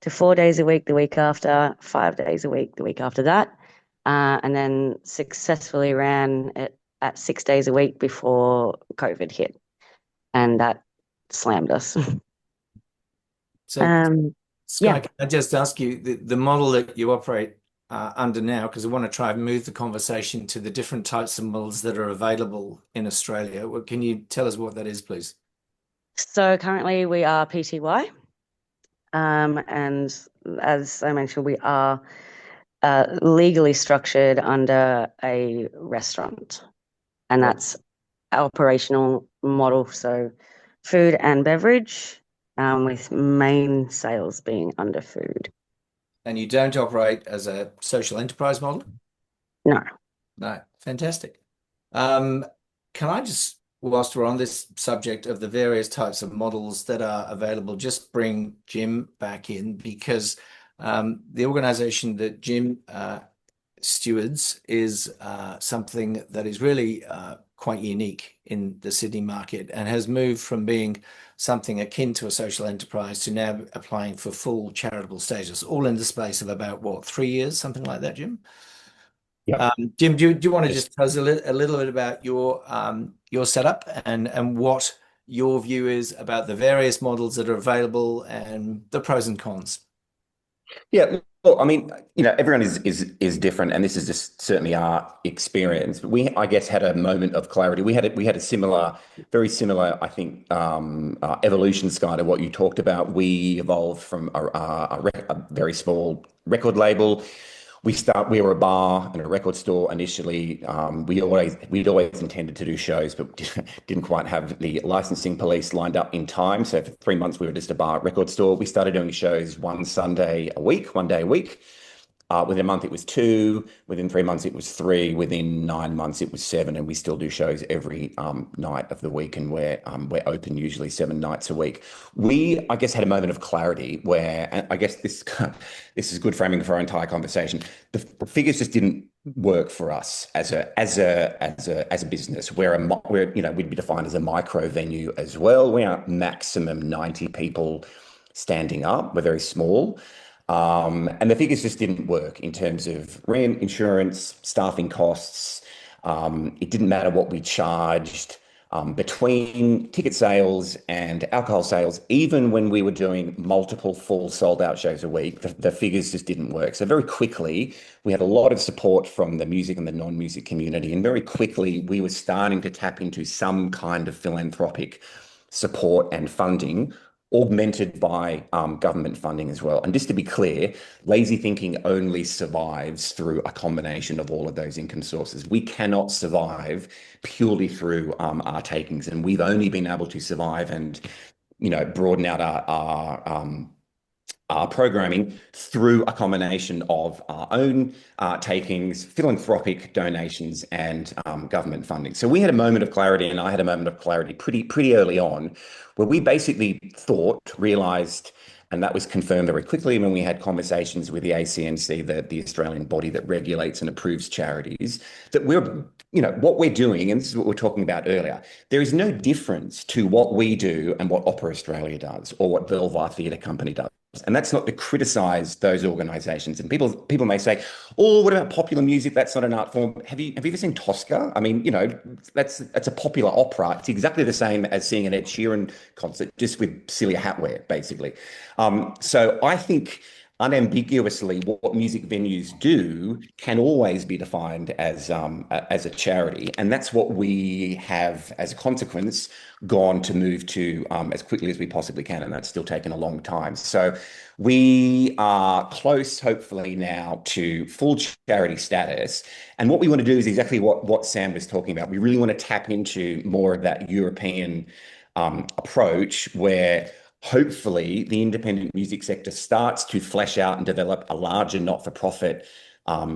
to 4 days a week the week after, 5 days a week the week after that, and then successfully ran it at 6 days a week before COVID hit, and that slammed us. So, Sky, can I just ask you, the model that you operate under now, because I want to try and move the conversation to the different types of models that are available in Australia. Can you tell us what that is, please? So currently we are PTY. And as I mentioned, we are legally structured under a restaurant, and that's our operational model. So food and beverage, with main sales being under food. And you don't operate as a social enterprise model? No. No, fantastic. Can I just, whilst we're on this subject of the various types of models that are available, just bring Jim back in, because the organization that Jim stewards is something that is really quite unique in the Sydney market and has moved from being something akin to a social enterprise to now applying for full charitable status, all in the space of about, what, 3 years, something like that, Jim? Yep. Jim, do you want to just tell us a little bit about your setup and what your view is about the various models that are available and the pros and cons? Yeah, well, I mean, everyone is different, and this is just certainly our experience. But we, I guess, had a moment of clarity. We had a similar, very similar, I think, evolution, Sky, to what you talked about. We evolved from a very small record label. We were a bar and a record store initially. We'd always intended to do shows, but didn't quite have the licensing police lined up in time. So for 3 months, we were just a bar record store. We started doing shows one day a week. Within a month, it was 2. Within 3 months, it was 3. Within 9 months, it was 7. And we still do shows every night of the week, and we're open usually 7 nights a week. We, I guess, had a moment of clarity where, and I guess this is good framing for our entire conversation. The figures just didn't work for us as a business. We'd be defined as a micro venue as well. We are maximum 90 people standing up. We're very small. And the figures just didn't work in terms of rent, insurance, staffing costs. It didn't matter what we charged between ticket sales and alcohol sales. Even when we were doing multiple full sold out shows a week, the figures just didn't work. So very quickly, we had a lot of support from the music and the non-music community. And very quickly, we were starting to tap into some kind of philanthropic support and funding, augmented by government funding as well. And just to be clear, lazy thinking only survives through a combination of all of those income sources. We cannot survive purely through our takings, and we've only been able to survive and broaden out our programming through a combination of our own takings, philanthropic donations, and government funding. So we had a moment of clarity, and I had a moment of clarity pretty early on, where we basically realized, and that was confirmed very quickly when we had conversations with the ACNC, the Australian body that regulates and approves charities, that what we're doing, and this is what we were talking about earlier, there is no difference to what we do and what Opera Australia does or what Belvoir Theatre Company does. And that's not to criticize those organizations. And people may say, oh, what about popular music? That's not an art form. Have you ever seen Tosca? I mean, that's a popular opera. It's exactly the same as seeing an Ed Sheeran concert, just with sillier hatwear, basically. So I think unambiguously what music venues do can always be defined as a charity. And that's what we have, as a consequence, gone to move to as quickly as we possibly can. And that's still taken a long time. So we are close, hopefully, now to full charity status. And what we want to do is exactly what Sam was talking about. We really want to tap into more of that European approach, where hopefully the independent music sector starts to flesh out and develop a larger not-for-profit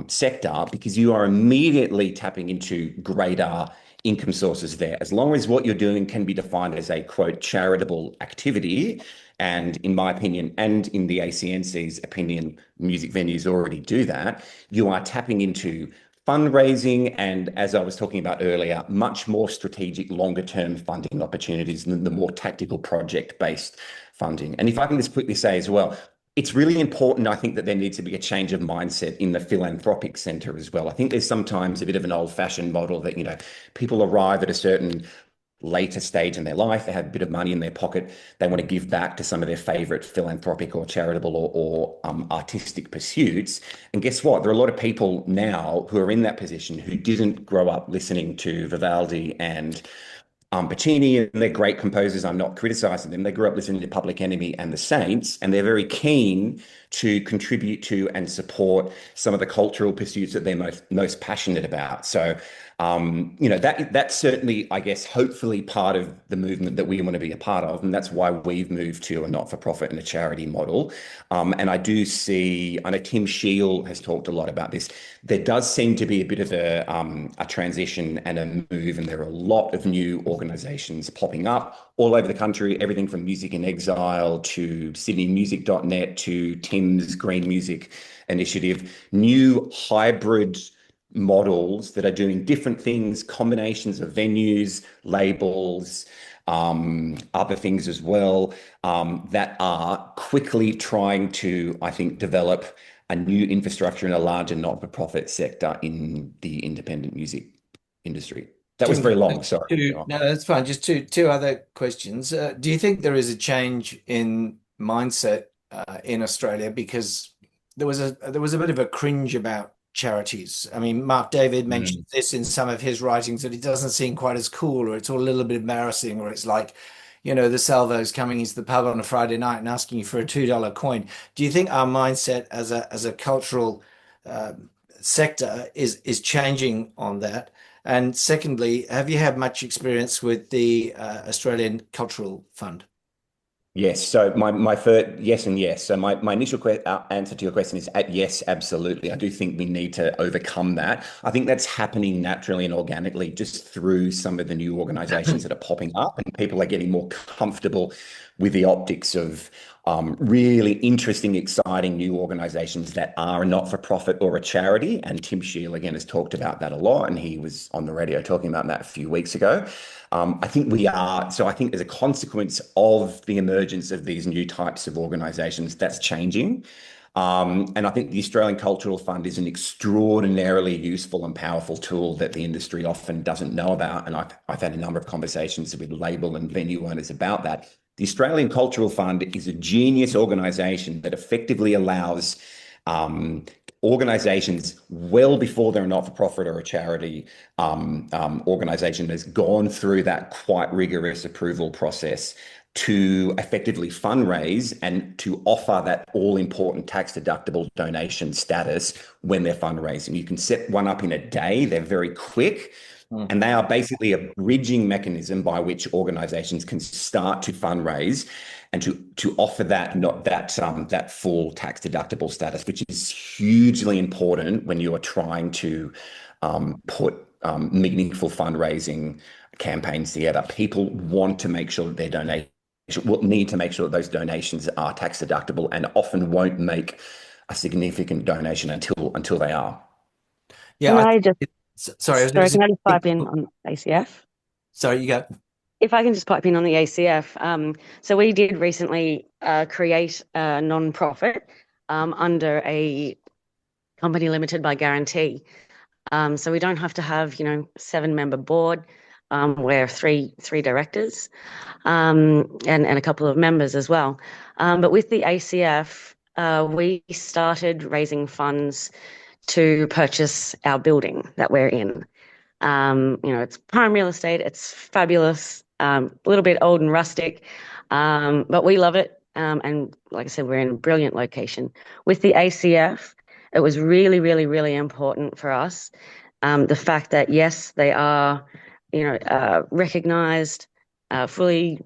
sector, because you are immediately tapping into greater income sources there. As long as what you're doing can be defined as a, quote, charitable activity, and in my opinion, and in the ACNC's opinion, music venues already do that, you are tapping into fundraising and, as I was talking about earlier, much more strategic, longer-term funding opportunities than the more tactical project-based funding. And if I can just quickly say as well, it's really important, I think, that there needs to be a change of mindset in the philanthropic centre as well. I think there's sometimes a bit of an old-fashioned model that, people arrive at a certain later stage in their life, they have a bit of money in their pocket, they want to give back to some of their favorite philanthropic or charitable or artistic pursuits. And guess what? There are a lot of people now who are in that position who didn't grow up listening to Vivaldi and Puccini, and they're great composers. I'm not criticizing them. They grew up listening to Public Enemy and the Saints, and they're very keen to contribute to and support some of the cultural pursuits that they're most passionate about. So That's certainly, I guess, hopefully part of the movement that we want to be a part of, and that's why we've moved to a not-for-profit and a charity model. And I do see, I know Tim Shield has talked a lot about this. There does seem to be a bit of a transition and a move, and there are a lot of new organisations popping up all over the country. Everything from Music in Exile to SydneyMusic.net to Tim's Green Music Initiative, new hybrid models that are doing different things, combinations of venues, labels, other things as well, that are quickly trying to, I think, develop a new infrastructure in a larger not-for-profit sector in the independent music industry. That was very long, sorry. No, that's fine. Just two other questions. Do you think there is a change in mindset in Australia? Because there was a bit of a cringe about charities. I mean, Mark David mentioned this in some of his writings, that it doesn't seem quite as cool, or it's all a little bit embarrassing, or it's like, the salvos coming into the pub on a Friday night and asking you for a $2 coin. Do you think our mindset as a cultural sector is changing on that? And secondly, have you had much experience with the Australian Cultural Fund? Yes. So my first yes and yes. So my initial answer to your question is yes, absolutely. I do think we need to overcome that. I think that's happening naturally and organically just through some of the new organisations that are popping up, and people are getting more comfortable with the optics of really interesting, exciting new organisations that are a not-for-profit or a charity. And Tim Shield, again, has talked about that a lot, and he was on the radio talking about that a few weeks ago. I think we are. So I think as a consequence of the emergence of these new types of organisations, that's changing. And I think the Australian Cultural Fund is an extraordinarily useful and powerful tool that the industry often doesn't know about. And I've had a number of conversations with label and venue owners about that. The Australian Cultural Fund is a genius organisation that effectively allows organisations, well before they're a not-for-profit or a charity organisation, has gone through that quite rigorous approval process to effectively fundraise and to offer that all-important tax-deductible donation status when they're fundraising. You can set one up in a day. They're very quick. And they are basically a bridging mechanism by which organisations can start to fundraise and to offer that full tax deductible status, which is hugely important when you are trying to put meaningful fundraising campaigns together. People want to make sure that their donation will need to make sure that those donations are tax deductible, and often won't make a significant donation until they are. Yeah. Sorry, can I just pipe in on ACF? Sorry, you go. If I can just pipe in on the ACF. So we did recently create a non-profit under a company limited by guarantee. So we don't have to have, 7-member board. We're three directors and a couple of members as well. But with the ACF, we started raising funds to purchase our building that we're in. It's prime real estate. It's fabulous, a little bit old and rustic, but we love it. And like I said, we're in a brilliant location. With the ACF, it was really, really, really important for us. The fact that, yes, they are, recognised, fully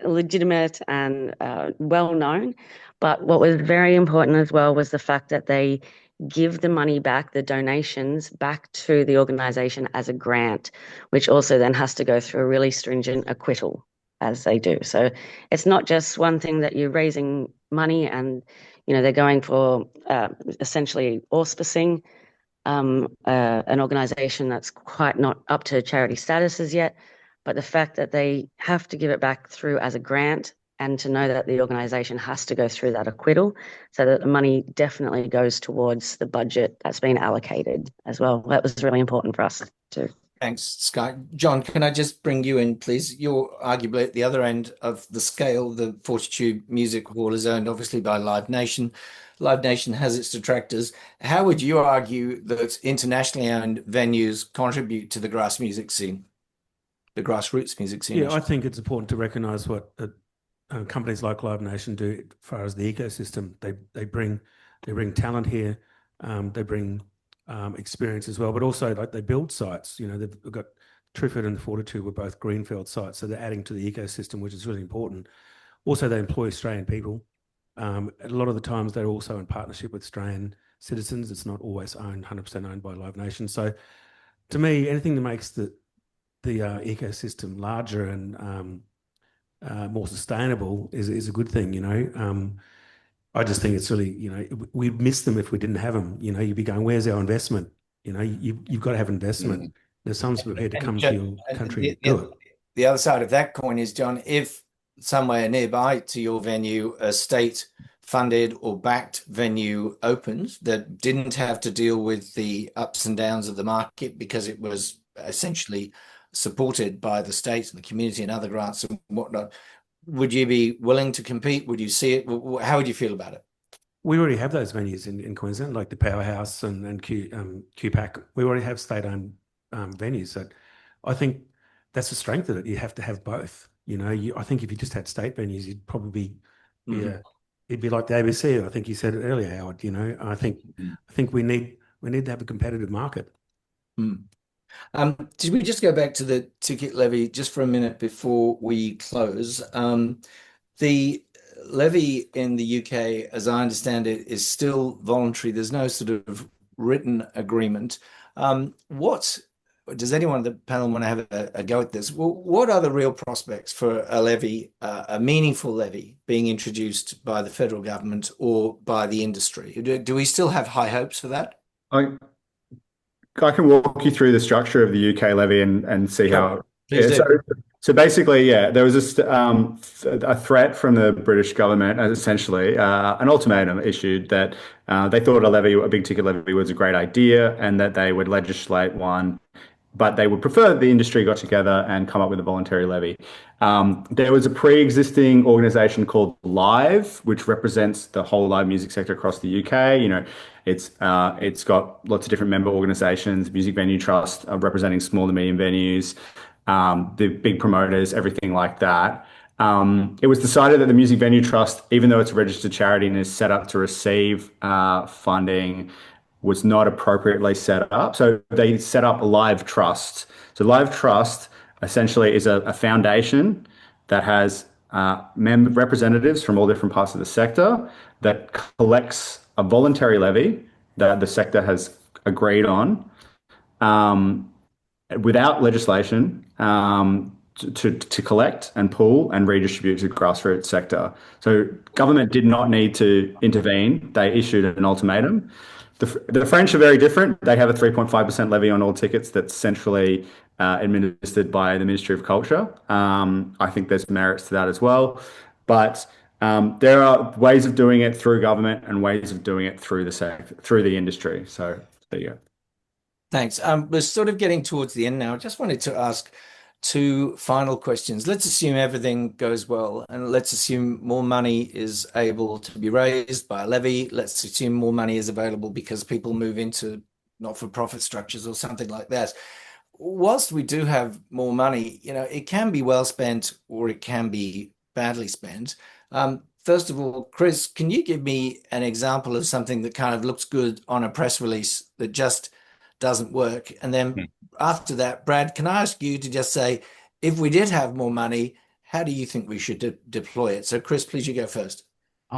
legitimate and well-known. But what was very important as well was the fact that they give the money back, the donations back to the organisation as a grant, which also then has to go through a really stringent acquittal as they do. So it's not just one thing that you're raising money and, they're going for essentially auspicing an organisation that's quite not up to charity status as yet, but the fact that they have to give it back through as a grant, and to know that the organisation has to go through that acquittal so that the money definitely goes towards the budget that's been allocated as well. That was really important for us too. Thanks, Sky. John, can I just bring you in, please? You're arguably at the other end of the scale. The Fortitude Music Hall is owned obviously by Live Nation. Live Nation has its detractors. How would you argue that internationally owned venues contribute to the grassroots music scene? Yeah, I think it's important to recognise what companies like Live Nation do as far as the ecosystem. They bring talent here. They bring experience as well, but also like they build sites. You know, they've got Triffid and Fortitude were both greenfield sites, so they're adding to the ecosystem, which is really important. Also, they employ Australian people. A lot of the times they're also in partnership with Australian citizens. It's not always 100% owned by Live Nation. So to me, anything that makes the ecosystem larger and more sustainable is a good thing, you know. I just think it's really, you know, we'd miss them if we didn't have them. You know, you'd be going, where's our investment? You know, you've got to have investment. There's someone's prepared to come to your country and do it. The other side of that coin is, John, if somewhere nearby to your venue, a state-funded or backed venue opened that didn't have to deal with the ups and downs of the market because it was essentially supported by the state and the community and other grants and whatnot, would you be willing to compete? Would you see it? How would you feel about it? We already have those venues in Queensland, like the Powerhouse and QPAC. We already have state-owned venues. So I think that's the strength of it. You have to have both. You know, I think if you just had state venues, you'd probably be it'd be like the ABC. I think you said it earlier, Howard. You know, I think we need to have a competitive market. Did we just go back to the ticket levy just for a minute before we close? The levy in the UK, as I understand it, is still voluntary. There's no sort of written agreement. What does anyone on the panel want to have a go at this? What are the real prospects for a levy, a meaningful levy being introduced by the federal government or by the industry? Do we still have high hopes for that? I can walk you through the structure of the UK levy and see how. So basically, there was a threat from the British government, essentially an ultimatum issued that they thought a big ticket levy was a great idea and that they would legislate one, but they would prefer that the industry got together and come up with a voluntary levy. There was a pre-existing organisation called Live, which represents the whole live music sector across the UK. You know, it's got lots of different member organisations, Music Venue Trust representing small to medium venues, the big promoters, everything like that. It was decided that the Music Venue Trust, even though it's a registered charity and is set up to receive funding, was not appropriately set up. So they set up a Live Trust. So Live Trust essentially is a foundation that has representatives from all different parts of the sector that collects a voluntary levy that the sector has agreed on without legislation to collect and pool and redistribute to the grassroots sector. So government did not need to intervene. They issued an ultimatum. The French are very different. They have a 3.5% levy on all tickets that's centrally administered by the Ministry of Culture. I think there's merits to that as well. But there are ways of doing it through government and ways of doing it through the sector, through the industry. So there you go. Thanks. We're sort of getting towards the end now. I just wanted to ask two final questions. Let's assume everything goes well, and let's assume more money is able to be raised by a levy. Let's assume more money is available because people move into not-for-profit structures or something like that. Whilst we do have more money, you know, it can be well spent or it can be badly spent. First of all, Kris, can you give me an example of something that kind of looks good on a press release that just doesn't work? And then after that, Brad, can I ask you to just say, if we did have more money, how do you think we should deploy it? So Kris, please, you go first.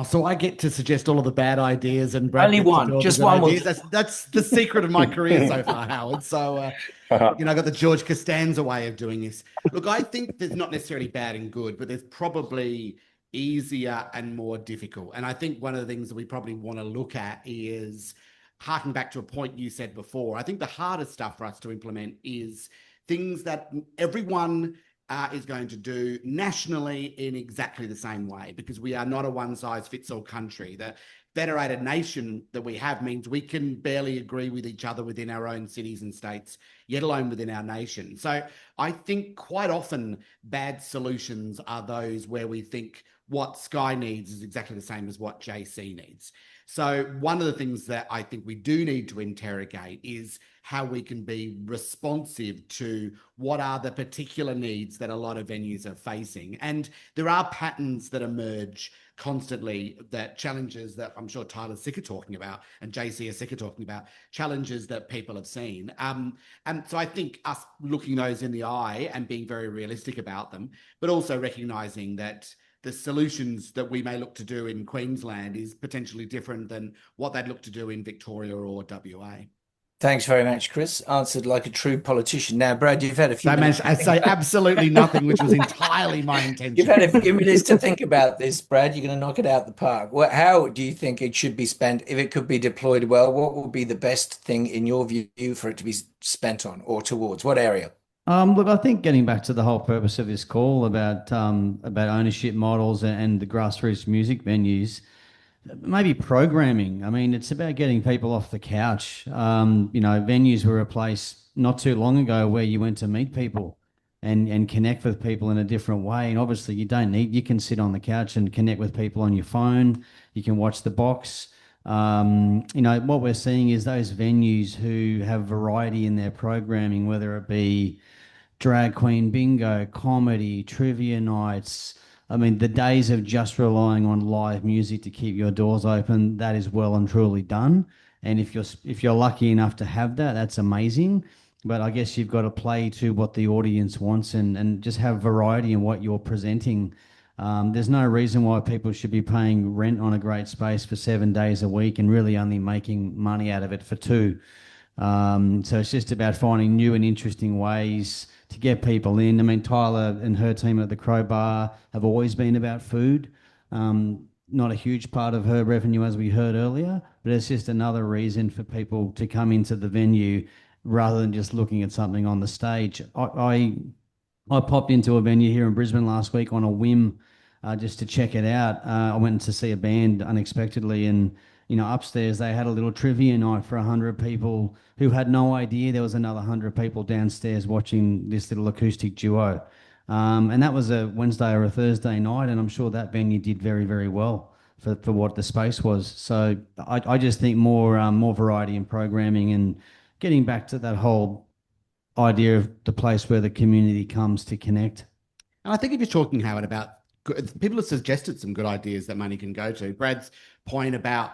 So I get to suggest all of the bad ideas, and Brad only one, just one. That's the secret of my career so far, Howard. So you know, I got the George Costanza way of doing this. Look, I think there's not necessarily bad and good, but there's probably easier and more difficult. And I think one of the things that we probably want to look at is harking back to a point you said before. I think the hardest stuff for us to implement is things that everyone is going to do nationally in exactly the same way, because we are not a one-size-fits-all country. The federated nation that we have means we can barely agree with each other within our own cities and states, yet alone within our nation. So I think quite often bad solutions are those where we think what Sky needs is exactly the same as what JC needs. So one of the things that I think we do need to interrogate is how we can be responsive to what are the particular needs that a lot of venues are facing. And there are patterns that emerge constantly, that challenges that I'm sure Tyler's sick of talking about and JC is sick of talking about, challenges that people have seen. And so I think us looking those in the eye and being very realistic about them, but also recognizing that the solutions that we may look to do in Queensland is potentially different than what they'd look to do in Victoria or WA. Thanks very much, Kris. Answered like a true politician. Now, Brad, you've had a few I minutes. managed to say absolutely nothing, which was entirely my intention. You've had a few minutes to think about this, Brad. You're going to knock it out the park. How do you think it should be spent? If it could be deployed well, what would be the best thing in your view for it to be spent on or towards? What area? Look, I think getting back to the whole purpose of this call about ownership models and the grassroots music venues, maybe programming. I mean, it's about getting people off the couch. Venues were a place not too long ago where you went to meet people and connect with people in a different way. And obviously you can sit on the couch and connect with people on your phone. You can watch the box. What we're seeing is those venues who have variety in their programming, whether it be drag queen bingo, comedy, trivia nights. I mean, the days of just relying on live music to keep your doors open, that is well and truly done. And if you're lucky enough to have that, that's amazing. But I guess you've got to play to what the audience wants and just have variety in what you're presenting. There's no reason why people should be paying rent on a great space for 7 days a week and really only making money out of it for 2. So it's just about finding new and interesting ways to get people in. I mean, Tyla and her team at the Crowbar have always been about food. Not a huge part of her revenue, as we heard earlier, but it's just another reason for people to come into the venue rather than just looking at something on the stage. I popped into a venue here in Brisbane last week on a whim, just to check it out. I went to see a band unexpectedly, and upstairs they had a little trivia night for 100 people who had no idea there was another 100 people downstairs watching this little acoustic duo. And that was a Wednesday or a Thursday night, and I'm sure that venue did very, very well for what the space was. So I just think more variety in programming and getting back to that whole idea of the place where the community comes to connect. And I think if you're talking, Howard, about people have suggested some good ideas that money can go to. Brad's point about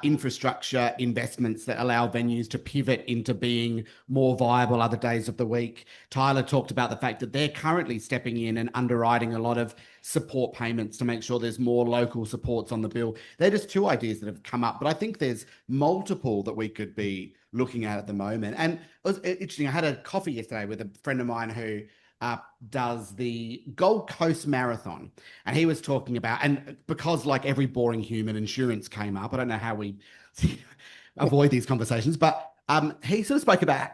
infrastructure investments that allow venues to pivot into being more viable other days of the week. Tyla talked about the fact that they're currently stepping in and underwriting a lot of support payments to make sure there's more local supports on the bill. They're just 2 ideas that have come up, but I think there's multiple that we could be looking at the moment. And it was interesting. I had a coffee yesterday with a friend of mine who does the Gold Coast Marathon, and he was talking about, and because like every boring human, insurance came up. I don't know how we avoid these conversations, but he sort of spoke about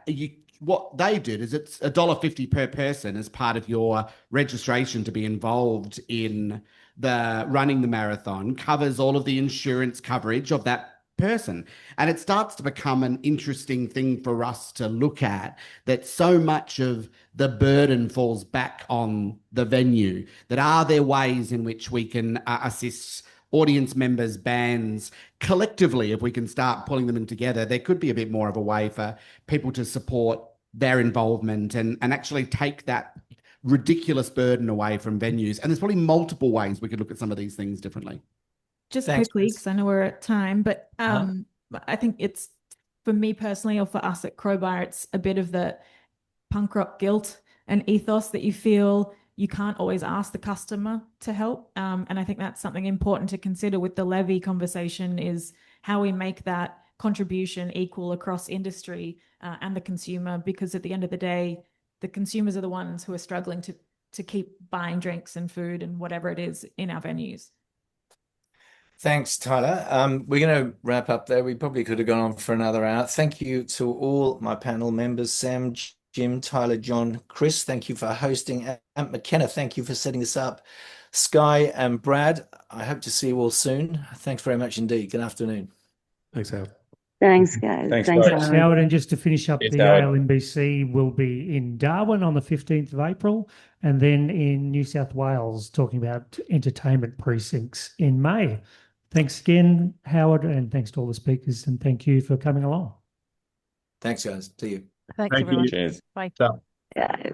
what they did is it's $1.50 per person as part of your registration to be involved in the running the marathon, covers all of the insurance coverage of that person. And it starts to become an interesting thing for us to look at, that so much of the burden falls back on the venue. That are there ways in which we can assist audience members, bands, collectively, if we can start pulling them in together, there could be a bit more of a way for people to support their involvement and actually take that ridiculous burden away from venues. And there's probably multiple ways we could look at some of these things differently. Just Thanks, quickly, Kris. because I know we're at time, but I think it's, for me personally, or for us at Crowbar, it's a bit of the punk rock guilt and ethos that you feel you can't always ask the customer to help. And I think that's something important to consider with the levy conversation, is how we make that contribution equal across industry and the consumer, because at the end of the day, the consumers are the ones who are struggling to keep buying drinks and food and whatever it is in our venues. Thanks, Tyler. We're going to wrap up there. We probably could have gone on for another hour. Thank you to all my panel members, Sam, Jim, Tyler, John, Kris. Thank you for hosting. Aunt McKenna, thank you for setting this up. Sky and Brad, I hope to see you all soon. Thanks very much indeed. Good afternoon. Thanks, Howard. Thanks, guys. Thanks, Thanks, guys. Howard. Howard, and just to finish up, Cheers, the Howard. ALMBC will be in Darwin on the 15th of April, and then in New South Wales talking about entertainment precincts in May. Thanks again, Howard, and thanks to all the speakers, and thank you for coming along. Thanks, guys. See you. Thanks, Thank everyone. you. Cheers. Bye. Ciao. Yeah.